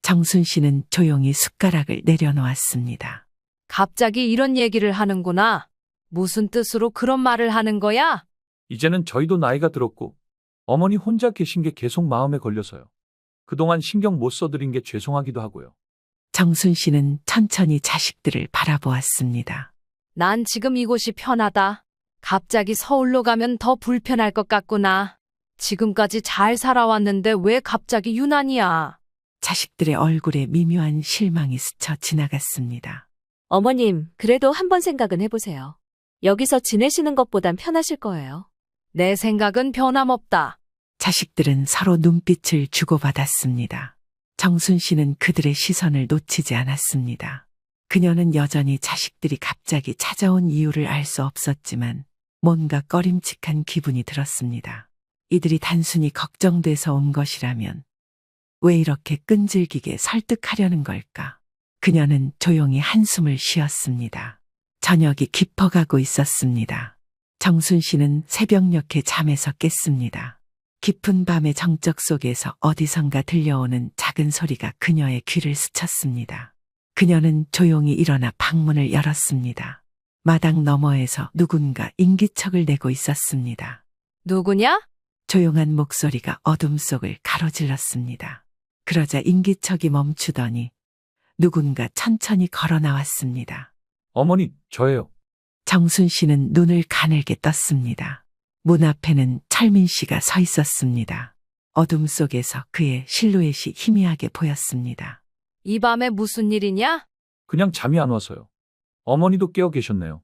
정순 씨는 조용히 숟가락을 내려놓았습니다. 갑자기 이런 얘기를 하는구나. 무슨 뜻으로 그런 말을 하는 거야? 이제는 저희도 나이가 들었고 어머니 혼자 계신 게 계속 마음에 걸려서요. 그동안 신경 못 써드린 게 죄송하기도 하고요. 정순 씨는 천천히 자식들을 바라보았습니다. 난 지금 이곳이 편하다. 갑자기 서울로 가면 더 불편할 것 같구나. 지금까지 잘 살아왔는데 왜 갑자기 유난이야? 자식들의 얼굴에 미묘한 실망이 스쳐 지나갔습니다. 어머님, 그래도 한번 생각은 해보세요. 여기서 지내시는 것보단 편하실 거예요. 내 생각은 변함없다. 자식들은 서로 눈빛을 주고받았습니다. 정순 씨는 그들의 시선을 놓치지 않았습니다. 그녀는 여전히 자식들이 갑자기 찾아온 이유를 알 수 없었지만 뭔가 꺼림칙한 기분이 들었습니다. 이들이 단순히 걱정돼서 온 것이라면 왜 이렇게 끈질기게 설득하려는 걸까? 그녀는 조용히 한숨을 쉬었습니다. 저녁이 깊어가고 있었습니다. 정순 씨는 새벽녘에 잠에서 깼습니다. 깊은 밤의 정적 속에서 어디선가 들려오는 작은 소리가 그녀의 귀를 스쳤습니다. 그녀는 조용히 일어나 방문을 열었습니다. 마당 너머에서 누군가 인기척을 내고 있었습니다. 누구냐? 조용한 목소리가 어둠 속을 가로질렀습니다. 그러자 인기척이 멈추더니 누군가 천천히 걸어 나왔습니다. 어머니, 저예요. 정순 씨는 눈을 가늘게 떴습니다. 문 앞에는 철민 씨가 서 있었습니다. 어둠 속에서 그의 실루엣이 희미하게 보였습니다. 이 밤에 무슨 일이냐? 그냥 잠이 안 와서요. 어머니도 깨어 계셨네요.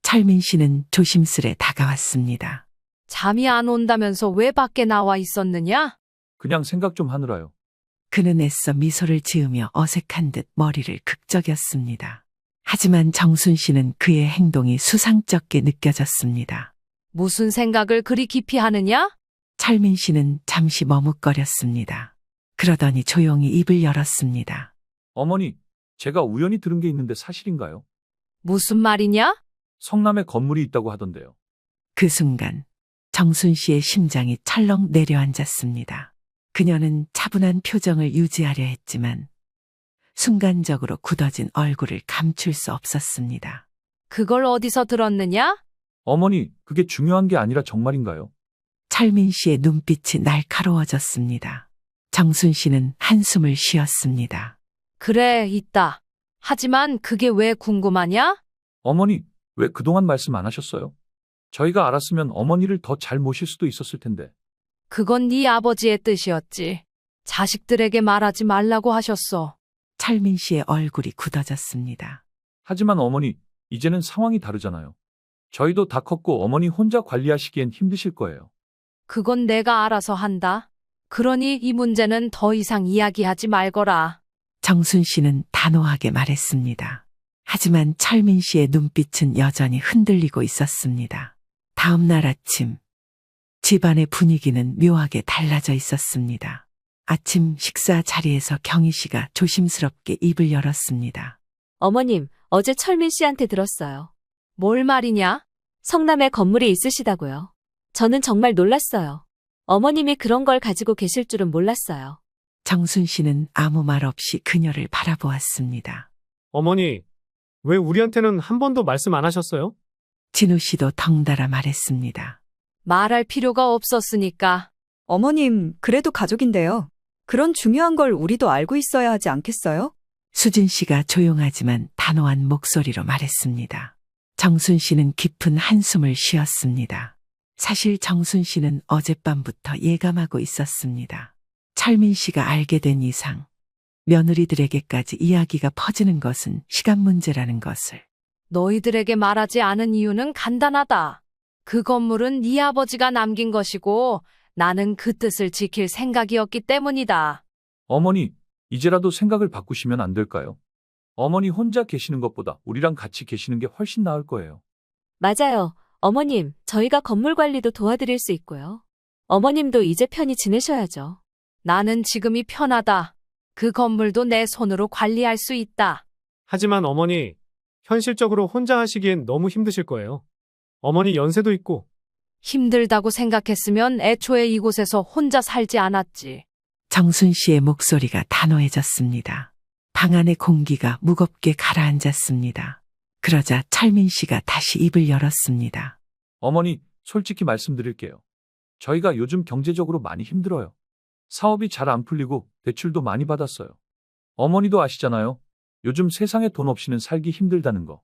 철민 씨는 조심스레 다가왔습니다. 잠이 안 온다면서 왜 밖에 나와 있었느냐? 그냥 생각 좀 하느라요. 그는 애써 미소를 지으며 어색한 듯 머리를 극적였습니다. 하지만 정순 씨는 그의 행동이 수상쩍게 느껴졌습니다. 무슨 생각을 그리 깊이 하느냐? 철민 씨는 잠시 머뭇거렸습니다. 그러더니 조용히 입을 열었습니다. 어머니, 제가 우연히 들은 게 있는데 사실인가요? 무슨 말이냐? 성남에 건물이 있다고 하던데요. 그 순간 정순 씨의 심장이 철렁 내려앉았습니다. 그녀는 차분한 표정을 유지하려 했지만 순간적으로 굳어진 얼굴을 감출 수 없었습니다. 그걸 어디서 들었느냐? 어머니, 그게 중요한 게 아니라 정말인가요? 철민 씨의 눈빛이 날카로워졌습니다. 정순 씨는 한숨을 쉬었습니다. 그래, 있다. 하지만 그게 왜 궁금하냐? 어머니, 왜 그동안 말씀 안 하셨어요? 저희가 알았으면 어머니를 더 잘 모실 수도 있었을 텐데. 그건 네 아버지의 뜻이었지. 자식들에게 말하지 말라고 하셨어. 철민 씨의 얼굴이 굳어졌습니다. 하지만 어머니, 이제는 상황이 다르잖아요. 저희도 다 컸고 어머니 혼자 관리하시기엔 힘드실 거예요. 그건 내가 알아서 한다. 그러니 이 문제는 더 이상 이야기하지 말거라. 정순 씨는 단호하게 말했습니다. 하지만 철민 씨의 눈빛은 여전히 흔들리고 있었습니다. 다음 날 아침, 집안의 분위기는 묘하게 달라져 있었습니다. 아침 식사 자리에서 경희 씨가 조심스럽게 입을 열었습니다. 어머님, 어제 철민 씨한테 들었어요. 뭘 말이냐? 성남에 건물이 있으시다고요. 저는 정말 놀랐어요. 어머님이 그런 걸 가지고 계실 줄은 몰랐어요. 정순 씨는 아무 말 없이 그녀를 바라보았습니다. 어머니, 왜 우리한테는 한 번도 말씀 안 하셨어요? 진우 씨도 덩달아 말했습니다. 말할 필요가 없었으니까. 어머님, 그래도 가족인데요. 그런 중요한 걸 우리도 알고 있어야 하지 않겠어요? 수진 씨가 조용하지만 단호한 목소리로 말했습니다. 정순 씨는 깊은 한숨을 쉬었습니다. 사실 정순 씨는 어젯밤부터 예감하고 있었습니다. 철민 씨가 알게 된 이상 며느리들에게까지 이야기가 퍼지는 것은 시간 문제라는 것을. 너희들에게 말하지 않은 이유는 간단하다. 그 건물은 네 아버지가 남긴 것이고 나는 그 뜻을 지킬 생각이었기 때문이다. 어머니, 이제라도 생각을 바꾸시면 안 될까요? 어머니 혼자 계시는 것보다 우리랑 같이 계시는 게 훨씬 나을 거예요. 맞아요. 어머님, 저희가 건물 관리도 도와드릴 수 있고요. 어머님도 이제 편히 지내셔야죠. 나는 지금이 편하다. 그 건물도 내 손으로 관리할 수 있다. 하지만 어머니, 현실적으로 혼자 하시기엔 너무 힘드실 거예요. 어머니 연세도 있고. 힘들다고 생각했으면 애초에 이곳에서 혼자 살지 않았지. 정순 씨의 목소리가 단호해졌습니다. 방 안의 공기가 무겁게 가라앉았습니다. 그러자 철민 씨가 다시 입을 열었습니다. 어머니, 솔직히 말씀드릴게요. 저희가 요즘 경제적으로 많이 힘들어요. 사업이 잘 안 풀리고 대출도 많이 받았어요. 어머니도 아시잖아요. 요즘 세상에 돈 없이는 살기 힘들다는 거.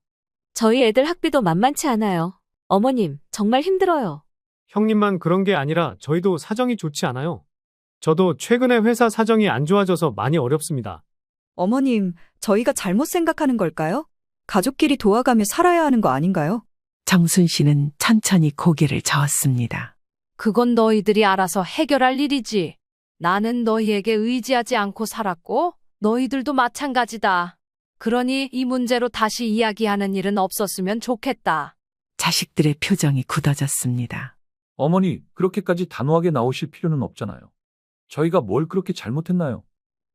저희 애들 학비도 만만치 않아요. 어머님, 정말 힘들어요. 형님만 그런 게 아니라 저희도 사정이 좋지 않아요. 저도 최근에 회사 사정이 안 좋아져서 많이 어렵습니다. 어머님, 저희가 잘못 생각하는 걸까요? 가족끼리 도와가며 살아야 하는 거 아닌가요? 정순 씨는 천천히 고개를 저었습니다. 그건 너희들이 알아서 해결할 일이지. 나는 너희에게 의지하지 않고 살았고 너희들도 마찬가지다. 그러니 이 문제로 다시 이야기하는 일은 없었으면 좋겠다. 자식들의 표정이 굳어졌습니다. 어머니, 그렇게까지 단호하게 나오실 필요는 없잖아요. 저희가 뭘 그렇게 잘못했나요?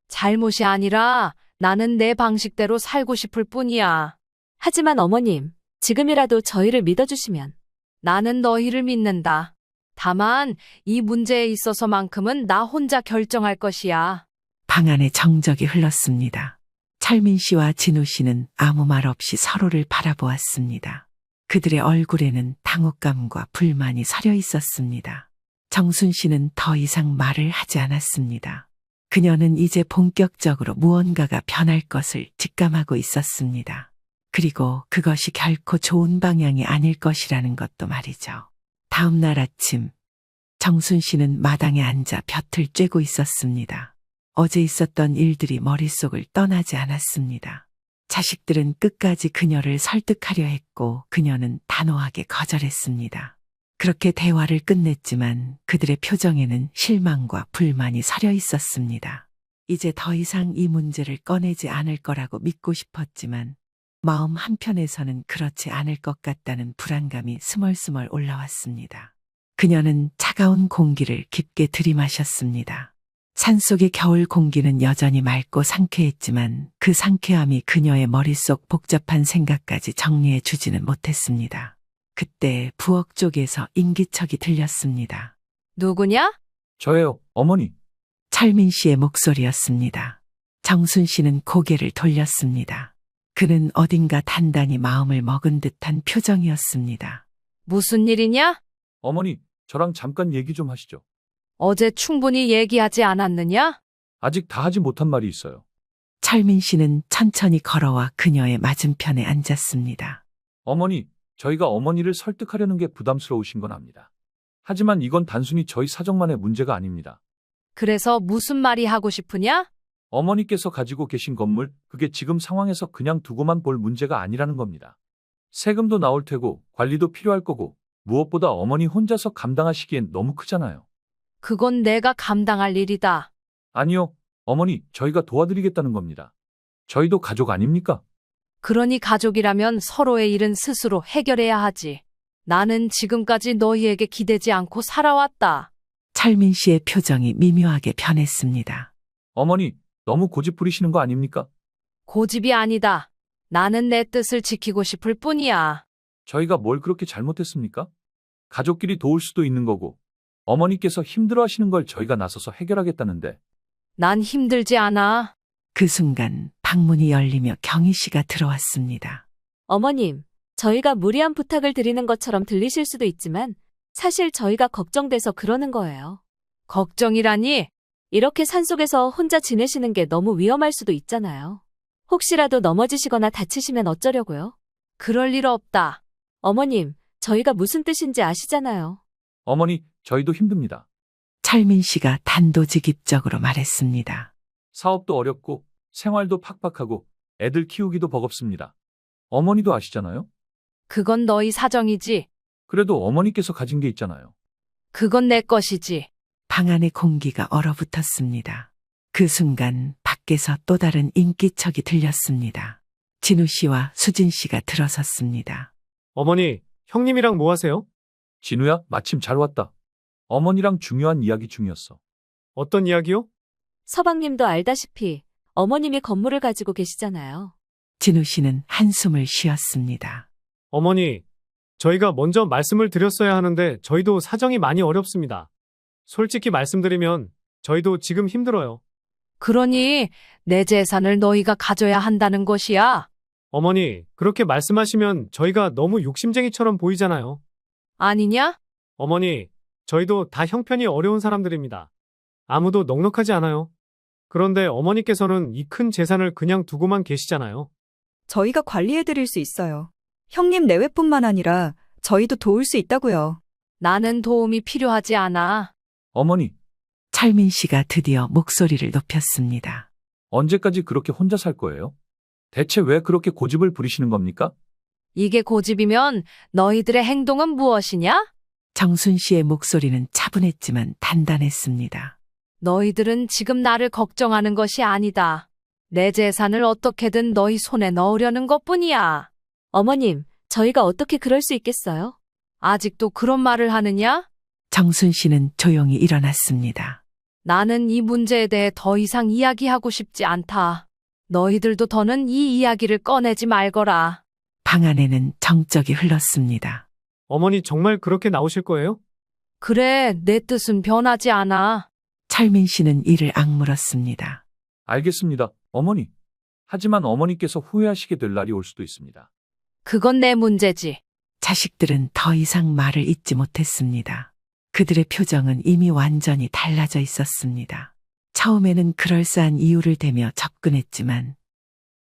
잘못이 아니라 나는 내 방식대로 살고 싶을 뿐이야. 하지만 어머님, 지금이라도 저희를 믿어주시면. 나는 너희를 믿는다. 다만 이 문제에 있어서만큼은 나 혼자 결정할 것이야. 방 안에 정적이 흘렀습니다. 철민 씨와 진우 씨는 아무 말 없이 서로를 바라보았습니다. 그들의 얼굴에는 당혹감과 불만이 서려 있었습니다. 정순 씨는 더 이상 말을 하지 않았습니다. 그녀는 이제 본격적으로 무언가가 변할 것을 직감하고 있었습니다. 그리고 그것이 결코 좋은 방향이 아닐 것이라는 것도 말이죠. 다음 날 아침, 정순 씨는 마당에 앉아 볕을 쬐고 있었습니다. 어제 있었던 일들이 머릿속을 떠나지 않았습니다. 자식들은 끝까지 그녀를 설득하려 했고 그녀는 단호하게 거절했습니다. 그렇게 대화를 끝냈지만 그들의 표정에는 실망과 불만이 서려 있었습니다. 이제 더 이상 이 문제를 꺼내지 않을 거라고 믿고 싶었지만 마음 한편에서는 그렇지 않을 것 같다는 불안감이 스멀스멀 올라왔습니다. 그녀는 차가운 공기를 깊게 들이마셨습니다. 산속의 겨울 공기는 여전히 맑고 상쾌했지만 그 상쾌함이 그녀의 머릿속 복잡한 생각까지 정리해 주지는 못했습니다. 그때 부엌 쪽에서 인기척이 들렸습니다. 누구냐? 저예요, 어머니. 철민 씨의 목소리였습니다. 정순 씨는 고개를 돌렸습니다. 그는 어딘가 단단히 마음을 먹은 듯한 표정이었습니다. 무슨 일이냐? 어머니, 저랑 잠깐 얘기 좀 하시죠. 어제 충분히 얘기하지 않았느냐? 아직 다 하지 못한 말이 있어요. 철민 씨는 천천히 걸어와 그녀의 맞은편에 앉았습니다. 어머니, 저희가 어머니를 설득하려는 게 부담스러우신 건 압니다. 하지만 이건 단순히 저희 사정만의 문제가 아닙니다. 그래서 무슨 말이 하고 싶으냐? 어머니께서 가지고 계신 건물, 그게 지금 상황에서 그냥 두고만 볼 문제가 아니라는 겁니다. 세금도 나올 테고 관리도 필요할 거고 무엇보다 어머니 혼자서 감당하시기엔 너무 크잖아요. 그건 내가 감당할 일이다. 아니요, 어머니, 저희가 도와드리겠다는 겁니다. 저희도 가족 아닙니까? 그러니 가족이라면 서로의 일은 스스로 해결해야 하지. 나는 지금까지 너희에게 기대지 않고 살아왔다. 철민 씨의 표정이 미묘하게 변했습니다. 어머니, 너무 고집 부리시는 거 아닙니까? 고집이 아니다. 나는 내 뜻을 지키고 싶을 뿐이야. 저희가 뭘 그렇게 잘못했습니까? 가족끼리 도울 수도 있는 거고 어머니께서 힘들어하시는 걸 저희가 나서서 해결하겠다는데. 난 힘들지 않아. 그 순간 방문이 열리며 경희 씨가 들어왔습니다. 어머님, 저희가 무리한 부탁을 드리는 것처럼 들리실 수도 있지만 사실 저희가 걱정돼서 그러는 거예요. 걱정이라니? 이렇게 산속에서 혼자 지내시는 게 너무 위험할 수도 있잖아요. 혹시라도 넘어지시거나 다치시면 어쩌려고요? 그럴 일 없다. 어머님, 저희가 무슨 뜻인지 아시잖아요. 어머니, 저희도 힘듭니다. 철민 씨가 단도직입적으로 말했습니다. 사업도 어렵고 생활도 팍팍하고 애들 키우기도 버겁습니다. 어머니도 아시잖아요? 그건 너희 사정이지. 그래도 어머니께서 가진 게 있잖아요. 그건 내 것이지. 방 안의 공기가 얼어붙었습니다. 그 순간 밖에서 또 다른 인기척이 들렸습니다. 진우 씨와 수진 씨가 들어섰습니다. 어머니, 형님이랑 뭐 하세요? 진우야, 마침 잘 왔다. 어머니랑 중요한 이야기 중이었어. 어떤 이야기요? 서방님도 알다시피 어머님이 건물을 가지고 계시잖아요. 진우 씨는 한숨을 쉬었습니다. 어머니, 저희가 먼저 말씀을 드렸어야 하는데 저희도 사정이 많이 어렵습니다. 솔직히 말씀드리면 저희도 지금 힘들어요. 그러니 내 재산을 너희가 가져야 한다는 것이야. 어머니, 그렇게 말씀하시면 저희가 너무 욕심쟁이처럼 보이잖아요. 아니냐? 어머니, 저희도 다 형편이 어려운 사람들입니다. 아무도 넉넉하지 않아요. 그런데 어머니께서는 이 큰 재산을 그냥 두고만 계시잖아요. 저희가 관리해드릴 수 있어요. 형님 내외뿐만 아니라 저희도 도울 수 있다고요. 나는 도움이 필요하지 않아. 어머니, 철민 씨가 드디어 목소리를 높였습니다. 언제까지 그렇게 혼자 살 거예요? 대체 왜 그렇게 고집을 부리시는 겁니까? 이게 고집이면 너희들의 행동은 무엇이냐? 정순 씨의 목소리는 차분했지만 단단했습니다. 너희들은 지금 나를 걱정하는 것이 아니다. 내 재산을 어떻게든 너희 손에 넣으려는 것뿐이야. 어머님, 저희가 어떻게 그럴 수 있겠어요? 아직도 그런 말을 하느냐? 정순 씨는 조용히 일어났습니다. 나는 이 문제에 대해 더 이상 이야기하고 싶지 않다. 너희들도 더는 이 이야기를 꺼내지 말거라. 방 안에는 정적이 흘렀습니다. 어머니 정말 그렇게 나오실 거예요? 그래, 내 뜻은 변하지 않아. 철민 씨는 이를 악물었습니다. 알겠습니다, 어머니. 하지만 어머니께서 후회하시게 될 날이 올 수도 있습니다. 그건 내 문제지. 자식들은 더 이상 말을 잇지 못했습니다. 그들의 표정은 이미 완전히 달라져 있었습니다. 처음에는 그럴싸한 이유를 대며 접근했지만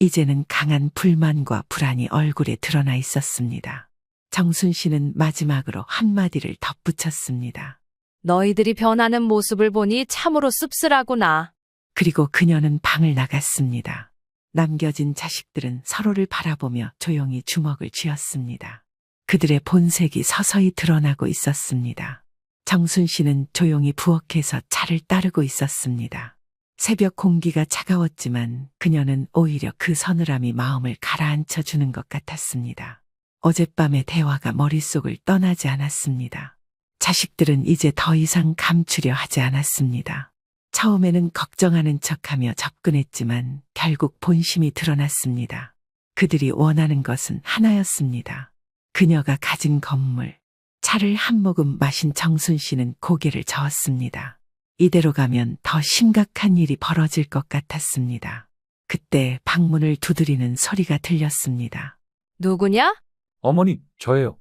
이제는 강한 불만과 불안이 얼굴에 드러나 있었습니다. 정순 씨는 마지막으로 한마디를 덧붙였습니다. 너희들이 변하는 모습을 보니 참으로 씁쓸하구나. 그리고 그녀는 방을 나갔습니다. 남겨진 자식들은 서로를 바라보며 조용히 주먹을 쥐었습니다. 그들의 본색이 서서히 드러나고 있었습니다. 정순 씨는 조용히 부엌에서 차를 따르고 있었습니다. 새벽 공기가 차가웠지만 그녀는 오히려 그 서늘함이 마음을 가라앉혀 주는 것 같았습니다. 어젯밤의 대화가 머릿속을 떠나지 않았습니다. 자식들은 이제 더 이상 감추려 하지 않았습니다. 처음에는 걱정하는 척하며 접근했지만 결국 본심이 드러났습니다. 그들이 원하는 것은 하나였습니다. 그녀가 가진 건물. 차를 한 모금 마신 정순 씨는 고개를 저었습니다. 이대로 가면 더 심각한 일이 벌어질 것 같았습니다. 그때 방문을 두드리는 소리가 들렸습니다. 누구냐? 어머니, 저예요.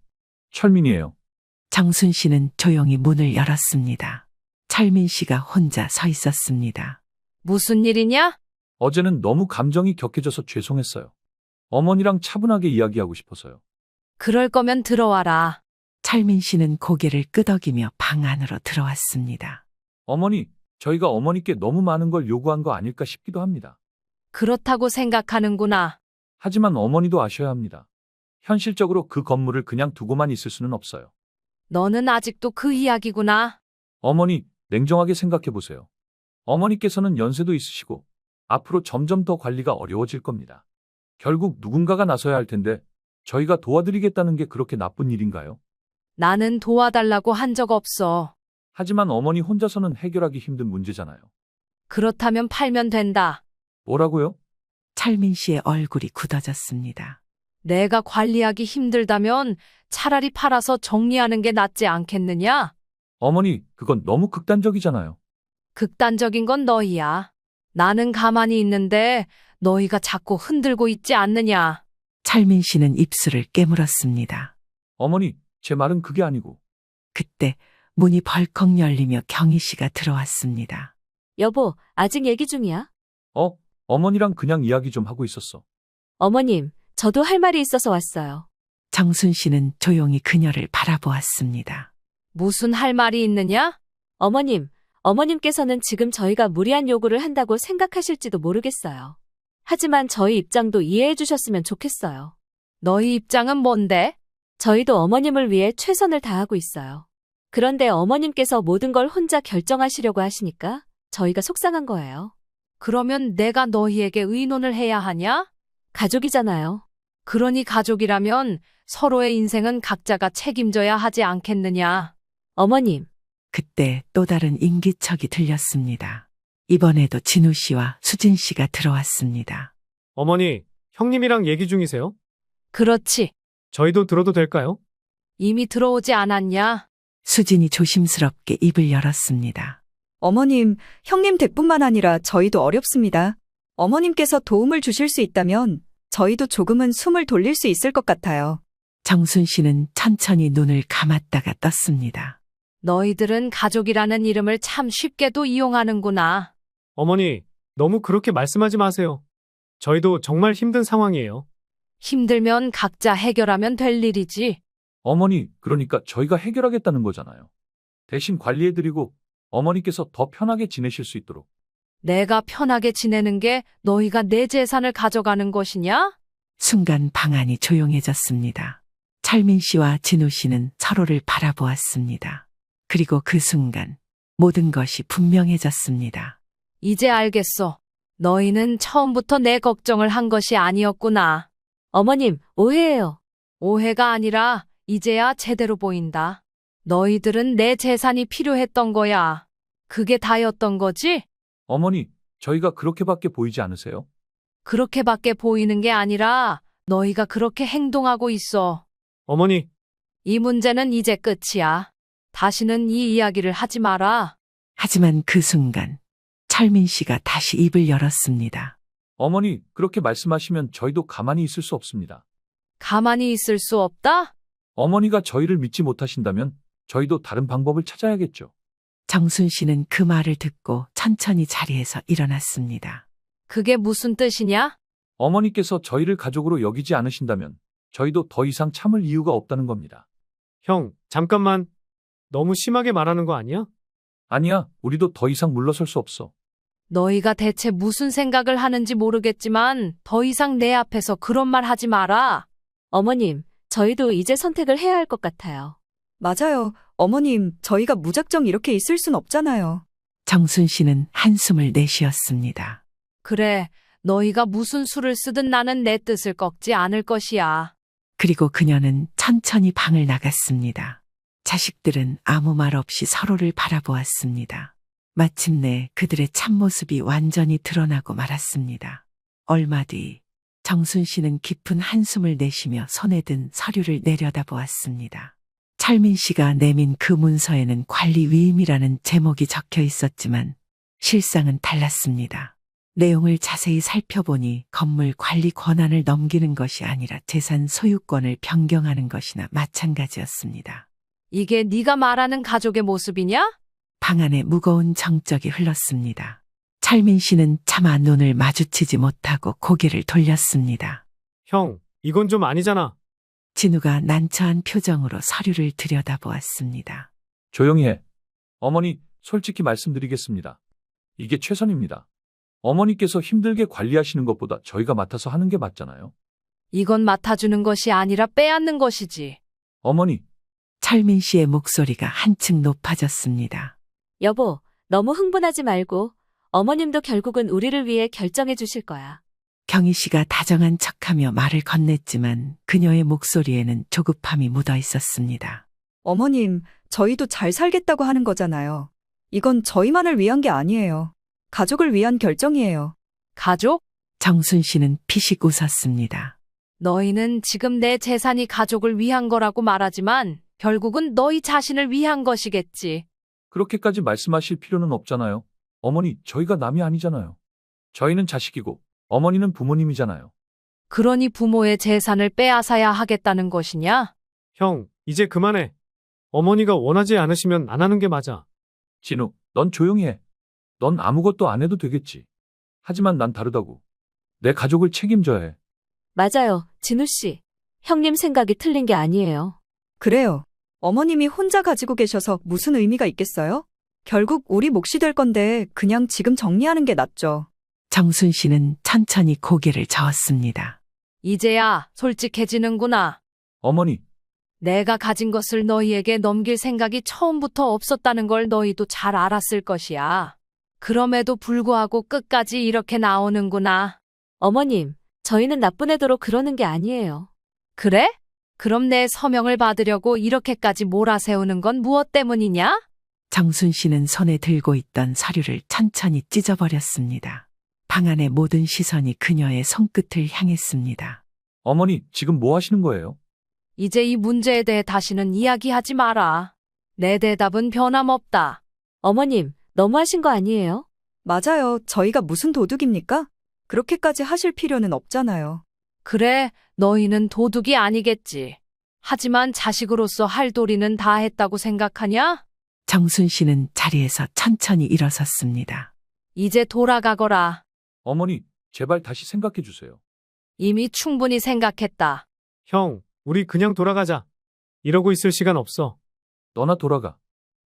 철민이에요. 정순 씨는 조용히 문을 열었습니다. 철민 씨가 혼자 서 있었습니다. 무슨 일이냐? 어제는 너무 감정이 격해져서 죄송했어요. 어머니랑 차분하게 이야기하고 싶어서요. 그럴 거면 들어와라. 철민 씨는 고개를 끄덕이며 방 안으로 들어왔습니다. 어머니, 저희가 어머니께 너무 많은 걸 요구한 거 아닐까 싶기도 합니다. 그렇다고 생각하는구나. 하지만 어머니도 아셔야 합니다. 현실적으로 그 건물을 그냥 두고만 있을 수는 없어요. 너는 아직도 그 이야기구나. 어머니, 냉정하게 생각해 보세요. 어머니께서는 연세도 있으시고 앞으로 점점 더 관리가 어려워질 겁니다. 결국 누군가가 나서야 할 텐데 저희가 도와드리겠다는 게 그렇게 나쁜 일인가요? 나는 도와달라고 한 적 없어. 하지만 어머니 혼자서는 해결하기 힘든 문제잖아요. 그렇다면 팔면 된다. 뭐라고요? 철민 씨의 얼굴이 굳어졌습니다. 내가 관리하기 힘들다면 차라리 팔아서 정리하는 게 낫지 않겠느냐? 어머니, 그건 너무 극단적이잖아요. 극단적인 건 너희야. 나는 가만히 있는데 너희가 자꾸 흔들고 있지 않느냐? 철민 씨는 입술을 깨물었습니다. 어머니, 제 말은 그게 아니고. 그때 문이 벌컥 열리며 경희 씨가 들어왔습니다. 여보, 아직 얘기 중이야? 어머니랑 그냥 이야기 좀 하고 있었어. 어머님, 저도 할 말이 있어서 왔어요. 정순 씨는 조용히 그녀를 바라보았습니다. 무슨 할 말이 있느냐? 어머님, 어머님께서는 지금 저희가 무리한 요구를 한다고 생각하실지도 모르겠어요. 하지만 저희 입장도 이해해 주셨으면 좋겠어요. 너희 입장은 뭔데? 저희도 어머님을 위해 최선을 다하고 있어요. 그런데 어머님께서 모든 걸 혼자 결정하시려고 하시니까 저희가 속상한 거예요. 그러면 내가 너희에게 의논을 해야 하냐? 가족이잖아요. 그러니 가족이라면 서로의 인생은 각자가 책임져야 하지 않겠느냐? 어머님, 그때 또 다른 인기척이 들렸습니다. 이번에도 진우 씨와 수진 씨가 들어왔습니다. 어머니, 형님이랑 얘기 중이세요? 그렇지. 저희도 들어도 될까요? 이미 들어오지 않았냐? 수진이 조심스럽게 입을 열었습니다. 어머님, 형님 댁뿐만 아니라 저희도 어렵습니다. 어머님께서 도움을 주실 수 있다면 저희도 조금은 숨을 돌릴 수 있을 것 같아요. 정순 씨는 천천히 눈을 감았다가 떴습니다. 너희들은 가족이라는 이름을 참 쉽게도 이용하는구나. 어머니, 너무 그렇게 말씀하지 마세요. 저희도 정말 힘든 상황이에요. 힘들면 각자 해결하면 될 일이지. 어머니, 그러니까 저희가 해결하겠다는 거잖아요. 대신 관리해드리고 어머니께서 더 편하게 지내실 수 있도록. 내가 편하게 지내는 게 너희가 내 재산을 가져가는 것이냐? 순간 방 안이 조용해졌습니다. 철민 씨와 진우 씨는 서로를 바라보았습니다. 그리고 그 순간 모든 것이 분명해졌습니다. 이제 알겠어. 너희는 처음부터 내 걱정을 한 것이 아니었구나. 어머님, 오해예요. 오해가 아니라 이제야 제대로 보인다. 너희들은 내 재산이 필요했던 거야. 그게 다였던 거지? 어머니, 저희가 그렇게밖에 보이지 않으세요? 그렇게밖에 보이는 게 아니라 너희가 그렇게 행동하고 있어. 어머니, 이 문제는 이제 끝이야. 다시는 이 이야기를 하지 마라. 하지만 그 순간 철민 씨가 다시 입을 열었습니다. 어머니, 그렇게 말씀하시면 저희도 가만히 있을 수 없습니다. 가만히 있을 수 없다? 어머니가 저희를 믿지 못하신다면 저희도 다른 방법을 찾아야겠죠. 정순 씨는 그 말을 듣고 천천히 자리에서 일어났습니다. 그게 무슨 뜻이냐? 어머니께서 저희를 가족으로 여기지 않으신다면 저희도 더 이상 참을 이유가 없다는 겁니다. 형, 잠깐만. 너무 심하게 말하는 거 아니야? 아니야, 우리도 더 이상 물러설 수 없어. 너희가 대체 무슨 생각을 하는지 모르겠지만 더 이상 내 앞에서 그런 말 하지 마라. 어머님, 저희도 이제 선택을 해야 할 것 같아요. 맞아요. 어머님, 저희가 무작정 이렇게 있을 순 없잖아요. 정순 씨는 한숨을 내쉬었습니다. 그래, 너희가 무슨 수를 쓰든 나는 내 뜻을 꺾지 않을 것이야. 그리고 그녀는 천천히 방을 나갔습니다. 자식들은 아무 말 없이 서로를 바라보았습니다. 마침내 그들의 참모습이 완전히 드러나고 말았습니다. 얼마 뒤 정순 씨는 깊은 한숨을 내쉬며 손에 든 서류를 내려다보았습니다. 철민 씨가 내민 그 문서에는 관리 위임이라는 제목이 적혀 있었지만 실상은 달랐습니다. 내용을 자세히 살펴보니 건물 관리 권한을 넘기는 것이 아니라 재산 소유권을 변경하는 것이나 마찬가지였습니다. 이게 네가 말하는 가족의 모습이냐? 방 안에 무거운 정적이 흘렀습니다. 철민 씨는 차마 눈을 마주치지 못하고 고개를 돌렸습니다. 형, 이건 좀 아니잖아. 진우가 난처한 표정으로 서류를 들여다보았습니다. 조용히 해. 어머니, 솔직히 말씀드리겠습니다. 이게 최선입니다. 어머니께서 힘들게 관리하시는 것보다 저희가 맡아서 하는 게 맞잖아요. 이건 맡아주는 것이 아니라 빼앗는 것이지. 어머니, 철민 씨의 목소리가 한층 높아졌습니다. 여보, 너무 흥분하지 말고 어머님도 결국은 우리를 위해 결정해 주실 거야. 경희 씨가 다정한 척하며 말을 건넸지만 그녀의 목소리에는 조급함이 묻어 있었습니다. 어머님, 저희도 잘 살겠다고 하는 거잖아요. 이건 저희만을 위한 게 아니에요. 가족을 위한 결정이에요. 가족? 정순 씨는 피식 웃었습니다. 너희는 지금 내 재산이 가족을 위한 거라고 말하지만 결국은 너희 자신을 위한 것이겠지. 그렇게까지 말씀하실 필요는 없잖아요. 어머니, 저희가 남이 아니잖아요. 저희는 자식이고 어머니는 부모님이잖아요. 그러니 부모의 재산을 빼앗아야 하겠다는 것이냐? 형, 이제 그만해. 어머니가 원하지 않으시면 안 하는 게 맞아. 진우, 넌 조용히 해. 넌 아무것도 안 해도 되겠지. 하지만 난 다르다고. 내 가족을 책임져야 해. 맞아요, 진우 씨. 형님 생각이 틀린 게 아니에요. 그래요. 어머님이 혼자 가지고 계셔서 무슨 의미가 있겠어요? 결국 우리 몫이 될 건데 그냥 지금 정리하는 게 낫죠. 정순 씨는 천천히 고개를 저었습니다. 이제야 솔직해지는구나. 어머니, 내가 가진 것을 너희에게 넘길 생각이 처음부터 없었다는 걸 너희도 잘 알았을 것이야. 그럼에도 불구하고 끝까지 이렇게 나오는구나. 어머님, 저희는 나쁜 애도로 그러는 게 아니에요. 그래? 그럼 내 서명을 받으려고 이렇게까지 몰아세우는 건 무엇 때문이냐? 정순 씨는 손에 들고 있던 서류를 천천히 찢어버렸습니다. 방 안의 모든 시선이 그녀의 손끝을 향했습니다. 어머니, 지금 뭐 하시는 거예요? 이제 이 문제에 대해 다시는 이야기하지 마라. 내 대답은 변함없다. 어머님, 너무하신 거 아니에요? 맞아요. 저희가 무슨 도둑입니까? 그렇게까지 하실 필요는 없잖아요. 그래, 너희는 도둑이 아니겠지. 하지만 자식으로서 할 도리는 다 했다고 생각하냐? 정순 씨는 자리에서 천천히 일어섰습니다. 이제 돌아가거라. 어머니, 제발 다시 생각해 주세요. 이미 충분히 생각했다. 형, 우리 그냥 돌아가자. 이러고 있을 시간 없어. 너나 돌아가.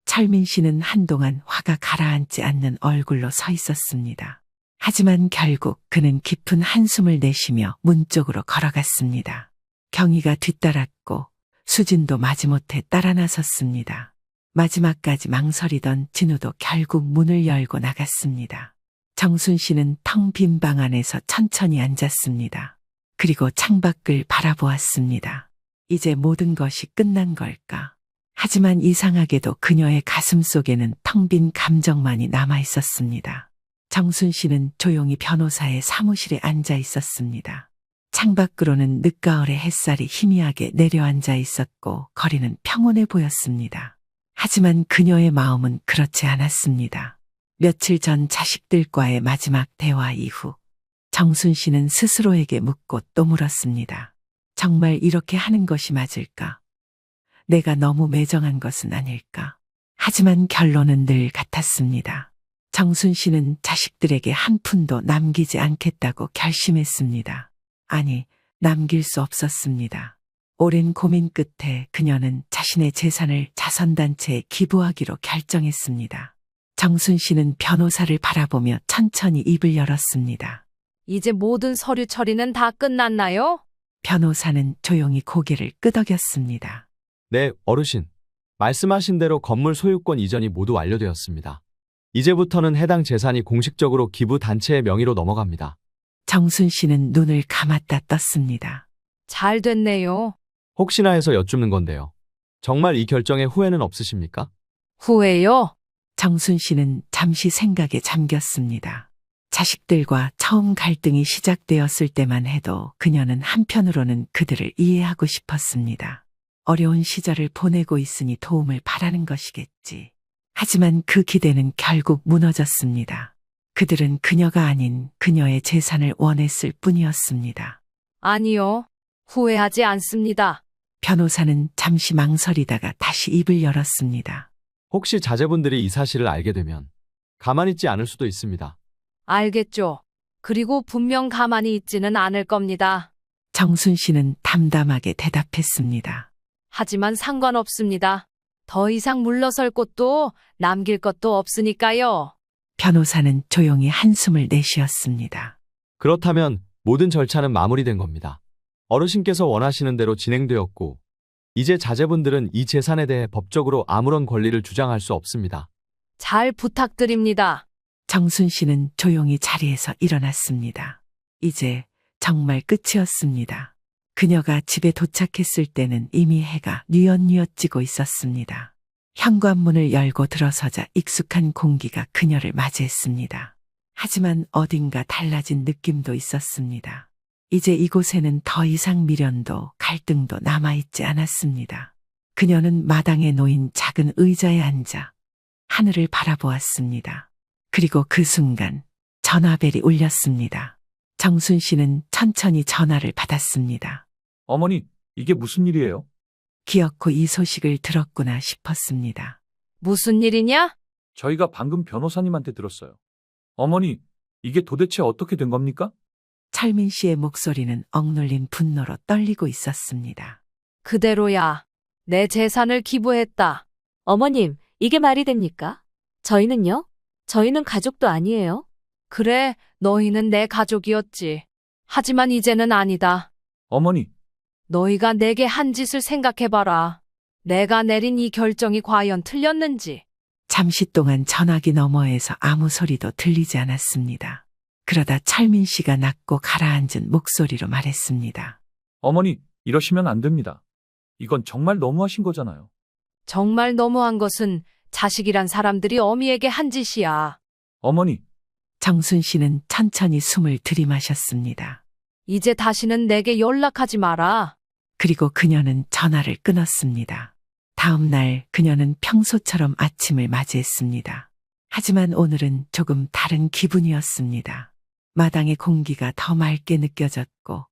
철민 씨는 한동안 화가 가라앉지 않는 얼굴로 서 있었습니다. 하지만 결국 그는 깊은 한숨을 내쉬며 문 쪽으로 걸어갔습니다. 경희가 뒤따랐고 수진도 마지못해 따라 나섰습니다. 마지막까지 망설이던 진우도 결국 문을 열고 나갔습니다. 정순 씨는 텅 빈 방 안에서 천천히 앉았습니다. 그리고 창밖을 바라보았습니다. 이제 모든 것이 끝난 걸까? 하지만 이상하게도 그녀의 가슴 속에는 텅 빈 감정만이 남아 있었습니다. 정순 씨는 조용히 변호사의 사무실에 앉아 있었습니다. 창밖으로는 늦가을의 햇살이 희미하게 내려앉아 있었고 거리는 평온해 보였습니다. 하지만 그녀의 마음은 그렇지 않았습니다. 며칠 전 자식들과의 마지막 대화 이후 정순 씨는 스스로에게 묻고 또 물었습니다. 정말 이렇게 하는 것이 맞을까? 내가 너무 매정한 것은 아닐까? 하지만 결론은 늘 같았습니다. 정순 씨는 자식들에게 한 푼도 남기지 않겠다고 결심했습니다. 아니, 남길 수 없었습니다. 오랜 고민 끝에 그녀는 자신의 재산을 자선단체에 기부하기로 결정했습니다. 정순 씨는 변호사를 바라보며 천천히 입을 열었습니다. 이제 모든 서류 처리는 다 끝났나요? 변호사는 조용히 고개를 끄덕였습니다. 네, 어르신. 말씀하신 대로 건물 소유권 이전이 모두 완료되었습니다. 이제부터는 해당 재산이 공식적으로 기부 단체의 명의로 넘어갑니다. 정순 씨는 눈을 감았다 떴습니다. 잘 됐네요. 혹시나 해서 여쭙는 건데요. 정말 이 결정에 후회는 없으십니까? 후회요? 정순 씨는 잠시 생각에 잠겼습니다. 자식들과 처음 갈등이 시작되었을 때만 해도 그녀는 한편으로는 그들을 이해하고 싶었습니다. 어려운 시절을 보내고 있으니 도움을 바라는 것이겠지. 하지만 그 기대는 결국 무너졌습니다. 그들은 그녀가 아닌 그녀의 재산을 원했을 뿐이었습니다. 아니요. 후회하지 않습니다. 변호사는 잠시 망설이다가 다시 입을 열었습니다. 혹시 자제분들이 이 사실을 알게 되면 가만히 있지 않을 수도 있습니다. 알겠죠. 그리고 분명 가만히 있지는 않을 겁니다. 정순 씨는 담담하게 대답했습니다. 하지만 상관없습니다. 더 이상 물러설 곳도 남길 것도 없으니까요. 변호사는 조용히 한숨을 내쉬었습니다. 그렇다면 모든 절차는 마무리된 겁니다. 어르신께서 원하시는 대로 진행되었고, 이제 자제분들은 이 재산에 대해 법적으로 아무런 권리를 주장할 수 없습니다. 잘 부탁드립니다. 정순 씨는 조용히 자리에서 일어났습니다. 이제 정말 끝이었습니다. 그녀가 집에 도착했을 때는 이미 해가 뉘엿뉘엿 지고 있었습니다. 현관문을 열고 들어서자 익숙한 공기가 그녀를 맞이했습니다. 하지만 어딘가 달라진 느낌도 있었습니다. 이제 이곳에는 더 이상 미련도 갈등도 남아있지 않았습니다. 그녀는 마당에 놓인 작은 의자에 앉아 하늘을 바라보았습니다. 그리고 그 순간 전화벨이 울렸습니다. 정순 씨는 천천히 전화를 받았습니다. 어머니, 이게 무슨 일이에요? 기어코 이 소식을 들었구나 싶었습니다. 무슨 일이냐? 저희가 방금 변호사님한테 들었어요. 어머니, 이게 도대체 어떻게 된 겁니까? 철민 씨의 목소리는 억눌린 분노로 떨리고 있었습니다. 그대로야. 내 재산을 기부했다. 어머님, 이게 말이 됩니까? 저희는요? 저희는 가족도 아니에요. 그래, 너희는 내 가족이었지. 하지만 이제는 아니다. 어머니, 너희가 내게 한 짓을 생각해봐라. 내가 내린 이 결정이 과연 틀렸는지. 잠시 동안 전화기 너머에서 아무 소리도 들리지 않았습니다. 그러다 철민 씨가 낮고 가라앉은 목소리로 말했습니다. 어머니, 이러시면 안 됩니다. 이건 정말 너무하신 거잖아요. 정말 너무한 것은 자식이란 사람들이 어미에게 한 짓이야. 어머니, 정순 씨는 천천히 숨을 들이마셨습니다. 이제 다시는 내게 연락하지 마라. 그리고 그녀는 전화를 끊었습니다. 다음 날 그녀는 평소처럼 아침을 맞이했습니다. 하지만 오늘은 조금 다른 기분이었습니다. 마당의 공기가 더 맑게 느껴졌고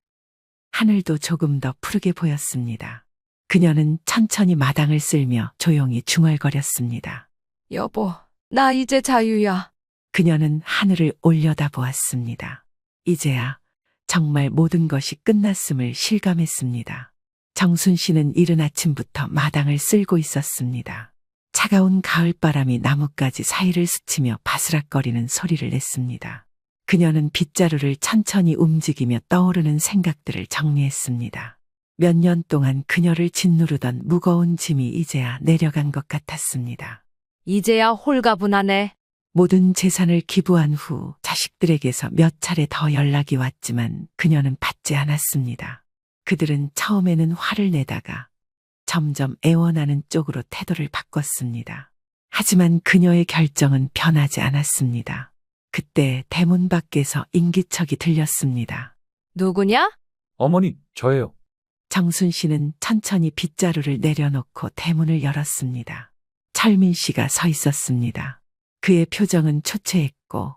하늘도 조금 더 푸르게 보였습니다. 그녀는 천천히 마당을 쓸며 조용히 중얼거렸습니다. 여보, 나 이제 자유야. 그녀는 하늘을 올려다보았습니다. 이제야 정말 모든 것이 끝났음을 실감했습니다. 정순 씨는 이른 아침부터 마당을 쓸고 있었습니다. 차가운 가을바람이 나뭇가지 사이를 스치며 바스락거리는 소리를 냈습니다. 그녀는 빗자루를 천천히 움직이며 떠오르는 생각들을 정리했습니다. 몇 년 동안 그녀를 짓누르던 무거운 짐이 이제야 내려간 것 같았습니다. 이제야 홀가분하네. 모든 재산을 기부한 후 자식들에게서 몇 차례 더 연락이 왔지만 그녀는 받지 않았습니다. 그들은 처음에는 화를 내다가 점점 애원하는 쪽으로 태도를 바꿨습니다. 하지만 그녀의 결정은 변하지 않았습니다. 그때 대문 밖에서 인기척이 들렸습니다. 누구냐? 어머니, 저예요. 정순 씨는 천천히 빗자루를 내려놓고 대문을 열었습니다. 철민 씨가 서 있었습니다. 그의 표정은 초췌했고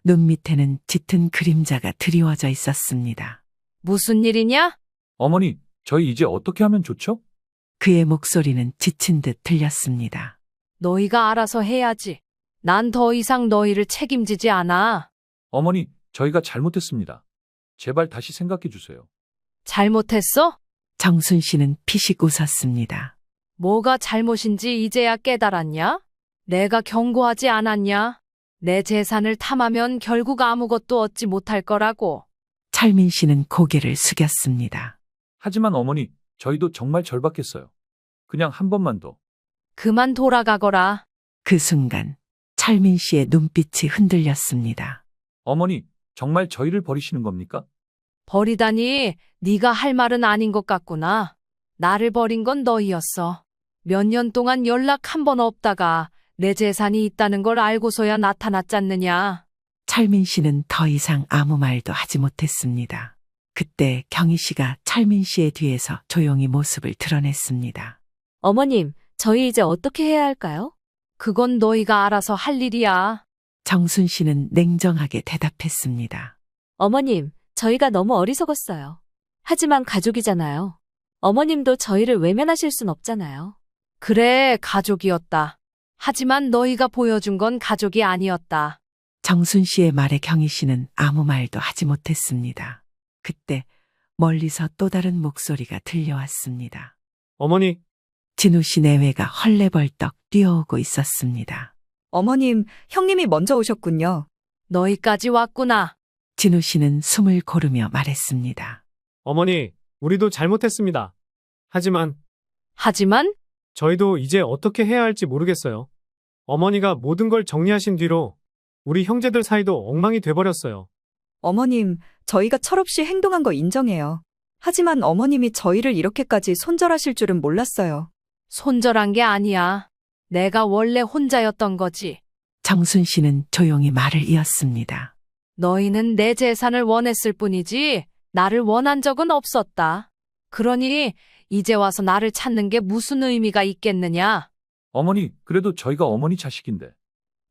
눈 밑에는 짙은 그림자가 드리워져 있었습니다. 무슨 일이냐? 어머니, 저희 이제 어떻게 하면 좋죠? 그의 목소리는 지친 듯 들렸습니다. 너희가 알아서 해야지. 난 더 이상 너희를 책임지지 않아. 어머니, 저희가 잘못했습니다. 제발 다시 생각해 주세요. 잘못했어? 정순 씨는 피식 웃었습니다. 뭐가 잘못인지 이제야 깨달았냐? 내가 경고하지 않았냐? 내 재산을 탐하면 결국 아무것도 얻지 못할 거라고. 철민 씨는 고개를 숙였습니다. 하지만 어머니, 저희도 정말 절박했어요. 그냥 한 번만 더. 그만 돌아가거라. 그 순간 철민 씨의 눈빛이 흔들렸습니다. 어머니, 정말 저희를 버리시는 겁니까? 버리다니 네가 할 말은 아닌 것 같구나. 나를 버린 건 너희였어. 몇 년 동안 연락 한 번 없다가 내 재산이 있다는 걸 알고서야 나타났잖느냐. 철민 씨는 더 이상 아무 말도 하지 못했습니다. 그때 경희 씨가 철민 씨의 뒤에서 조용히 모습을 드러냈습니다. 어머님, 저희 이제 어떻게 해야 할까요? 그건 너희가 알아서 할 일이야. 정순 씨는 냉정하게 대답했습니다. 어머님, 저희가 너무 어리석었어요. 하지만 가족이잖아요. 어머님도 저희를 외면하실 순 없잖아요. 그래, 가족이었다. 하지만 너희가 보여준 건 가족이 아니었다. 정순 씨의 말에 경희 씨는 아무 말도 하지 못했습니다. 그때 멀리서 또 다른 목소리가 들려왔습니다. 어머니, 진우 씨 내외가 헐레벌떡 뛰어오고 있었습니다. 어머님, 형님이 먼저 오셨군요. 너희까지 왔구나. 진우 씨는 숨을 고르며 말했습니다. 어머니, 우리도 잘못했습니다. 하지만 하지만 저희도 이제 어떻게 해야 할지 모르겠어요. 어머니가 모든 걸 정리하신 뒤로 우리 형제들 사이도 엉망이 돼버렸어요. 어머님, 저희가 철없이 행동한 거 인정해요. 하지만 어머님이 저희를 이렇게까지 손절하실 줄은 몰랐어요. 손절한 게 아니야. 내가 원래 혼자였던 거지. 정순 씨는 조용히 말을 이었습니다. 너희는 내 재산을 원했을 뿐이지 나를 원한 적은 없었다. 그러니 이제 와서 나를 찾는 게 무슨 의미가 있겠느냐? 어머니, 그래도 저희가 어머니 자식인데.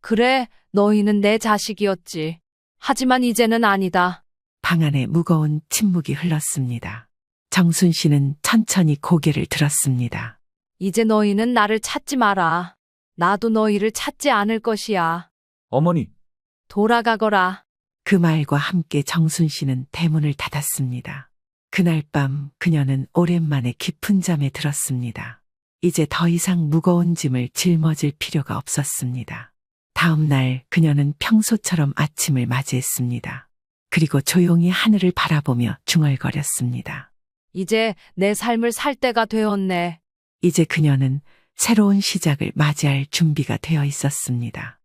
그래, 너희는 내 자식이었지. 하지만 이제는 아니다. 방 안에 무거운 침묵이 흘렀습니다. 정순 씨는 천천히 고개를 들었습니다. 이제 너희는 나를 찾지 마라. 나도 너희를 찾지 않을 것이야. 어머니, 돌아가거라. 그 말과 함께 정순 씨는 대문을 닫았습니다. 그날 밤 그녀는 오랜만에 깊은 잠에 들었습니다. 이제 더 이상 무거운 짐을 짊어질 필요가 없었습니다. 다음 날 그녀는 평소처럼 아침을 맞이했습니다. 그리고 조용히 하늘을 바라보며 중얼거렸습니다. 이제 내 삶을 살 때가 되었네. 이제 그녀는 새로운 시작을 맞이할 준비가 되어 있었습니다.